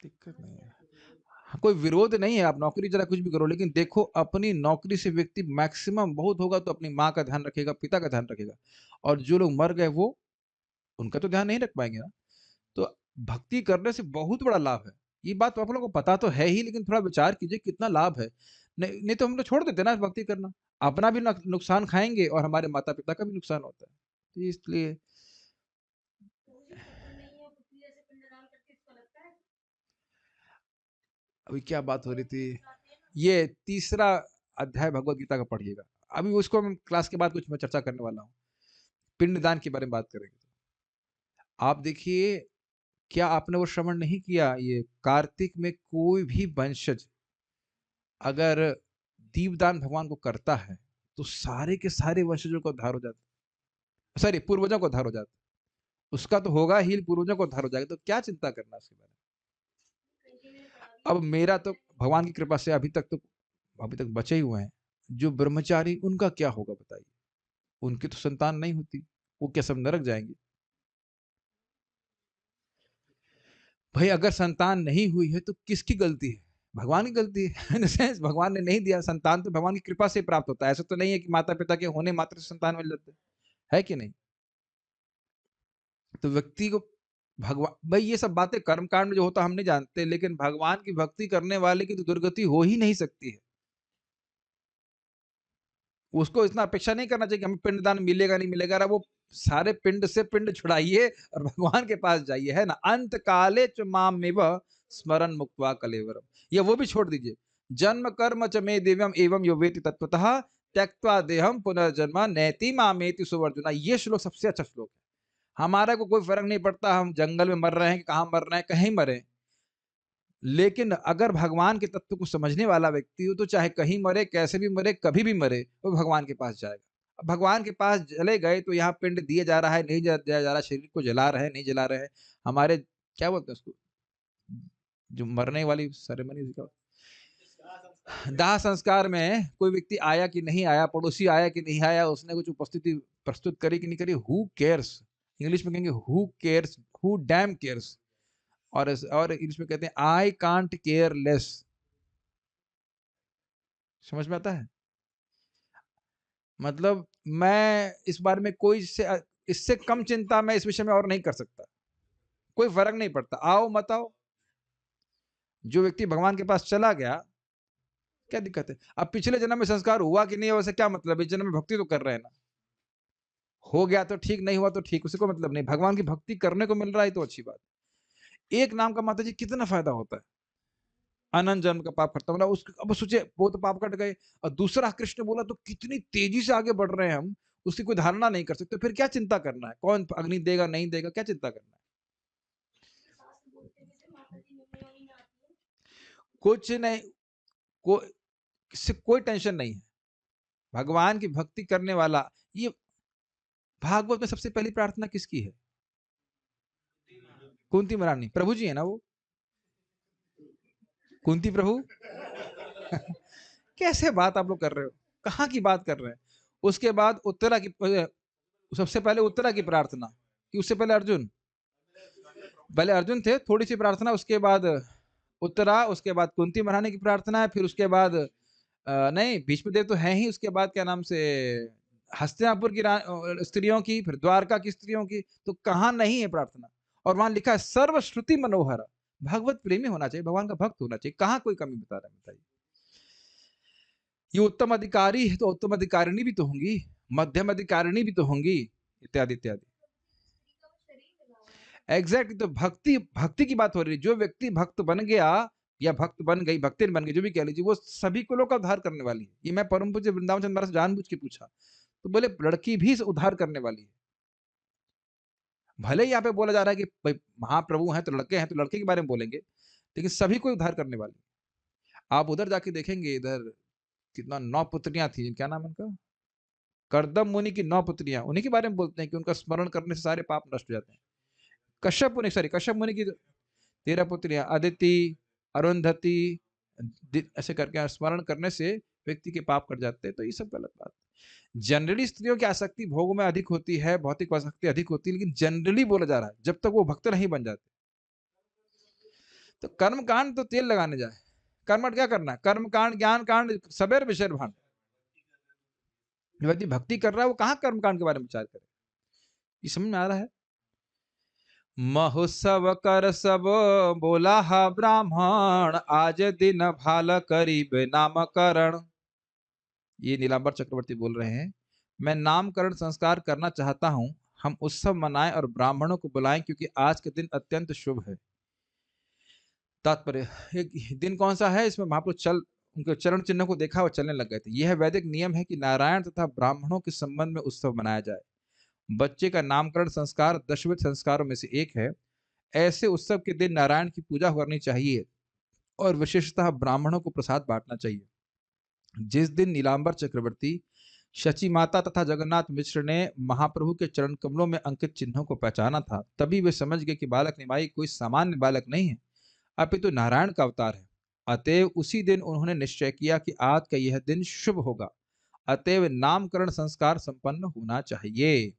दिक्कत नहीं है, कोई विरोध नहीं है, आप नौकरी जरा कुछ भी करो, लेकिन देखो अपनी नौकरी से व्यक्ति मैक्सिमम बहुत होगा तो अपनी माँ का ध्यान रखेगा, पिता का ध्यान रखेगा, और जो लोग मर गए वो उनका तो ध्यान नहीं रख पाएंगे ना। तो भक्ति करने से बहुत बड़ा लाभ है। ये बात तो आप लोगों को पता तो है ही, लेकिन थोड़ा विचार कीजिए कितना लाभ है। नहीं तो हम लोग छोड़ देते ना भक्ति करना, अपना भी नुकसान खाएंगे और हमारे माता पिता का भी नुकसान होता है। तो इसलिए अभी क्या बात हो रही थी, ये 3 अध्याय भगवत गीता का पढ़िएगा। अभी उसको हम क्लास के बाद कुछ मैं चर्चा करने वाला हूँ, पिंडदान के बारे में बात करेंगे। आप देखिए, क्या आपने वो श्रवण नहीं किया, ये कार्तिक में कोई भी वंशज अगर दीपदान भगवान को करता है तो सारे के सारे वंशजों को उद्धार हो जाता, सॉरी पूर्वजों को उद्धार हो जाता। उसका तो होगा ही, पूर्वजों को उद्धार हो जाएगा, तो क्या चिंता करना उसके बारे में। अब मेरा तो भगवान की कृपा से अभी तक बचे ही हुए हैं। जो ब्रह्मचारी, उनका क्या होगा बताइए। उनकी तो संतान नहीं होती, वो क्या सब नरक जाएंगे? भाई अगर संतान नहीं हुई है तो किसकी गलती है? भगवान की गलती है। इन सेंस भगवान ने नहीं दिया संतान, तो भगवान की कृपा से प्राप्त होता है। ऐसा तो नहीं है कि माता पिता के होने मात्र से संतान मिल जाते है कि नहीं? तो व्यक्ति को भगवान, भाई ये सब बातें कर्म कांड में जो होता हम नहीं जानते, लेकिन भगवान की भक्ति करने वाले की तो दुर्गति हो ही नहीं सकती है। उसको इतना अपेक्षा नहीं करना चाहिए कि हमें पिंडदान मिलेगा नहीं मिलेगा। अरे वो सारे पिंड से पिंड छुड़ाइए और भगवान के पास जाइए, है ना? अंत काले च मामेव स्मरण मुक्त्वा कलेवरम, या वो भी छोड़ दीजिए। जन्म कर्म च मे दिव्यम एवं यो वेति तत्वतः त्यक्त्वा देहम पुनर्जन्म नैति मामेति सुवर्जुना। ये श्लोक सबसे अच्छा श्लोक है। हमारा को कोई फर्क नहीं पड़ता हम जंगल में मर रहे हैं कि कहाँ मर रहे हैं, कहीं मरे, लेकिन अगर भगवान के तत्व को समझने वाला व्यक्ति हो तो चाहे कहीं मरे, कैसे भी मरे, कभी भी मरे, वो भगवान के पास जाएगा। अब भगवान के पास चले गए तो यहाँ पिंड दिए जा रहा है, नहीं दिया जा रहा, शरीर को जला रहे हैं, नहीं जला रहे हैं, हमारे क्या बोलते हैं उसको, जो मरने वाली सेरेमनी का दाह संस्कार में कोई व्यक्ति आया कि नहीं आया, पड़ोसी आया कि नहीं आया, उसने कुछ उपस्थिति प्रस्तुत करी कि नहीं करी, हु केयर्स, इंग्लिश में कहेंगे who cares, who dam cares, और इंग्लिश में कहते हैं आई कांट केयर लेस। समझ में आता है? मतलब मैं इस बारे में कोई इससे कम चिंता मैं इस विषय में और नहीं कर सकता, कोई फर्क नहीं पड़ता, आओ मत आओ। जो व्यक्ति भगवान के पास चला गया, क्या दिक्कत है? अब पिछले जन्म में संस्कार हुआ कि नहीं, वैसे क्या मतलब, इस जन्म में भक्ति तो कर रहे हैं ना, हो गया तो ठीक, नहीं हुआ तो ठीक, उसे कोई मतलब नहीं। भगवान की भक्ति करने को मिल रहा है तो अच्छी बात। एक नाम का माता जी कितना फायदा होता है, अनंत जन्म का पाप खत्म हो। अब सोचे वो तो पाप कट गए, और दूसरा कृष्ण बोला तो कितनी तेजी से आगे बढ़ रहे हैं हम, उसकी कोई धारणा नहीं कर सकते। फिर क्या चिंता करना है, कौन अग्नि देगा नहीं देगा, क्या चिंता करना है? कुछ नहीं, कोई टेंशन नहीं है। भगवान की भक्ति करने वाला, ये भागवत में सबसे पहली प्रार्थना किसकी है? कुंती महारानी, प्रभु जी है ना वो, कुंती प्रभु। कैसे बात आप लोग कर रहे हो, कहाँ की बात कर रहे हैं? उसके बाद उत्तरा की, सबसे पहले उत्तरा की प्रार्थना, कि उससे पहले अर्जुन, पहले अर्जुन थे, थोड़ी सी प्रार्थना, उसके बाद उत्तरा, उसके बाद कुंती महारानी की प्रार्थना है, फिर उसके बाद नहीं भीष्मदेव तो है ही, उसके बाद क्या नाम से हस्तिनापुर की स्त्रियों की, फिर द्वारका की स्त्रियों की, तो कहाँ नहीं है प्रार्थना? और वहां लिखा है सर्वश्रुति मनोहर, भगवत प्रेमी होना चाहिए, भगवान का भक्त होना चाहिए, कहाँ कोई कमी बता रहा है बताइए? ये उत्तम अधिकारी है तो उत्तम अधिकारिणी भी तो होंगी, मध्यम अधिकारिणी भी तो होंगी, इत्यादि इत्यादि। एग्जैक्टली, तो भक्ति की बात हो रही है। जो व्यक्ति भक्त बन गया या भक्त बन गई, भक्तिन बन गई, जो भी कह लीजिए, वो सभी कुलों का उद्धार करने वाली है। ये मैं परम पूज्य वृंदावन चंद्र महाराज से जानबूझ के पूछा, तो बोले लड़की भी उद्धार करने वाली है। भले ही यहाँ पे बोला जा रहा है कि भाई महाप्रभु हैं तो लड़के हैं, तो लड़के के बारे में बोलेंगे, लेकिन सभी को उद्धार करने वाली। आप उधर जाके देखेंगे, इधर कितना 9 पुत्रियां थी, क्या नाम उनका, करदम मुनि की 9 पुत्रियां, उन्हीं के बारे में बोलते हैं कि उनका स्मरण करने से सारे पाप नष्ट हो जाते हैं। कश्यप मुनि की 13 पुत्रियां, अदिति, अरुंधति, ऐसे करके स्मरण करने से व्यक्ति के पाप कट जाते हैं। तो ये सब गलत बात। जनरली स्त्रियों की आसक्ति भोग में अधिक होती है, भौतिक आसक्ति अधिक होती है, लेकिन जनरली बोला जा रहा है जब तक वो भक्त नहीं बन जाते। तो कर्म कांड तो तेल लगाने जाए, कर्मठ क्या करना है? कर्म कांड, ज्ञान कांड, सबेर विषय भांड। व्यक्ति भक्ति कर रहा है वो कहाँ कर्म कांड के बारे में विचार करे? ये समझ में आ रहा है? महोत्सव कर सब बोला हा ब्राह्मण, आज दिन भाल करीब नामकरण। ये नीलांबर चक्रवर्ती बोल रहे हैं, मैं नामकरण संस्कार करना चाहता हूं, हम उत्सव मनाएं और ब्राह्मणों को बुलाएं, क्योंकि आज के दिन अत्यंत शुभ है। तात्पर्य, एक दिन कौन सा है? इसमें महाप्रभु उनके चरण चिन्ह को देखा और चलने लग गए थे। यह वैदिक नियम है कि नारायण तथा ब्राह्मणों के संबंध में उत्सव मनाया जाए। बच्चे का नामकरण संस्कार 10वें संस्कारों में से एक है। ऐसे उत्सव के दिन नारायण की पूजा करनी चाहिए और विशेषतः ब्राह्मणों को प्रसाद बांटना चाहिए। जिस दिन नीलांबर चक्रवर्ती, शची माता तथा जगन्नाथ मिश्र ने महाप्रभु के चरण कमलों में अंकित चिन्हों को पहचाना था, तभी वे समझ गए कि बालक निमाई कोई सामान्य बालक नहीं है, अपितु नारायण का अवतार है। अतएव उसी दिन उन्होंने निश्चय किया कि आज का यह दिन शुभ होगा अतएव नामकरण संस्कार संपन्न होना चाहिए।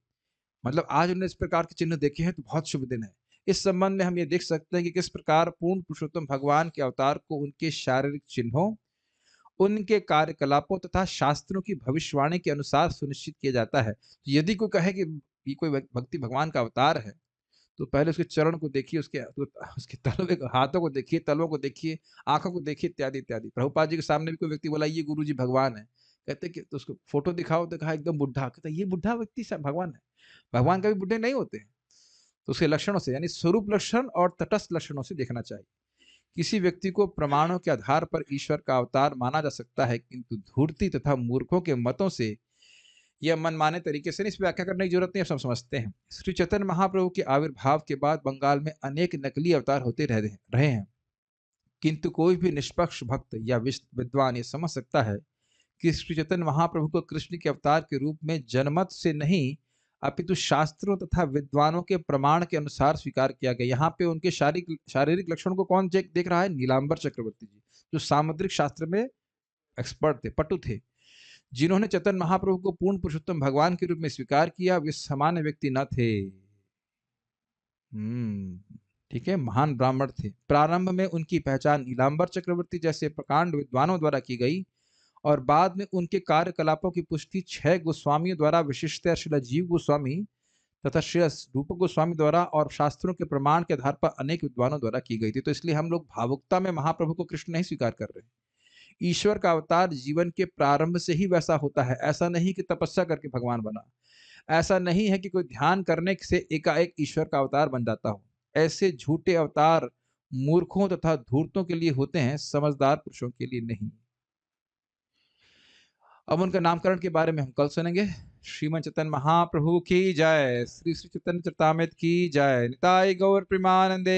मतलब आज उन्होंने इस प्रकार के चिन्ह देखे हैं तो बहुत शुभ दिन है। इस संबंध में हम ये देख सकते हैं कि किस प्रकार पूर्ण पुरुषोत्तम भगवान के अवतार को उनके शारीरिक चिन्हों, उनके कार्यकलापों तथा शास्त्रों की भविष्यवाणी के अनुसार सुनिश्चित किया जाता है। तो यदि कोई कहे कि ये कोई भक्ति भगवान का अवतार है, तो पहले उसके चरण को देखिए, उसके तलवे को, हाथों को देखिए, तलवों को देखिए, आंखों को देखिए, इत्यादि इत्यादि। प्रभुपाद जी के सामने भी कोई व्यक्ति बोला ये गुरु जी भगवान है, कहते कि तो उसको फोटो दिखाओ तो कहा एकदम बुढ़ा, कहता ये बुढ़ा व्यक्ति भगवान है। भगवान कभी बुढ़े नहीं होते हैं। तो उसके लक्षणों से, यानी स्वरूप लक्षण और तटस्थ लक्षणों से देखना चाहिए। किसी व्यक्ति को प्रमाणों के आधार पर ईश्वर का अवतार माना जा सकता है, किंतु धूर्ती तथा मूर्खों के मतों से यह मनमाने तरीके से इस व्याख्या करने की जरूरत नहीं, सब समझते हैं। श्री चैतन्य महाप्रभु के आविर्भाव के बाद बंगाल में अनेक नकली अवतार होते रहे हैं, किंतु कोई भी निष्पक्ष भक्त या विद्वान ये समझ सकता है कि श्री चैतन्य महाप्रभु को कृष्ण के अवतार के रूप में जनमत से नहीं, अपितु शास्त्रों तथा विद्वानों के प्रमाण के अनुसार स्वीकार किया गया। यहाँ पे उनके शारीरिक लक्षणों को कौन देख रहा है? नीलांबर चक्रवर्ती जी, जो सामुद्रिक शास्त्र में एक्सपर्ट थे, पटु थे, जिन्होंने चैतन्य महाप्रभु को पूर्ण पुरुषोत्तम भगवान के रूप में स्वीकार किया। वे सामान्य व्यक्ति न थे, ठीक है, महान ब्राह्मण थे। प्रारंभ में उनकी पहचान नीलांबर चक्रवर्ती जैसे प्रकांड विद्वानों द्वारा की गई और बाद में उनके कार्यकलापों की पुष्टि 6 गोस्वामियों द्वारा, विशिष्टतया श्रील जीव गोस्वामी तथा श्री रूप गोस्वामी द्वारा और शास्त्रों के प्रमाण के आधार पर अनेक विद्वानों द्वारा की गई थी। तो इसलिए हम लोग भावुकता में महाप्रभु को कृष्ण नहीं स्वीकार कर रहे। ईश्वर का अवतार जीवन के प्रारंभ से ही वैसा होता है। ऐसा नहीं कि तपस्या करके भगवान बना, ऐसा नहीं है कि कोई ध्यान करने से एकाएक ईश्वर का अवतार बन जाता हो। ऐसे झूठे अवतार मूर्खों तथा धूर्तों के लिए होते हैं, समझदार पुरुषों के लिए नहीं। अब उनका नामकरण के बारे में हम कल सुनेंगे। श्रीमन चैतन्य महाप्रभु की जय। श्री श्री चैतन्य चरितामृत की जय। निताय गौर प्रेमानंदे।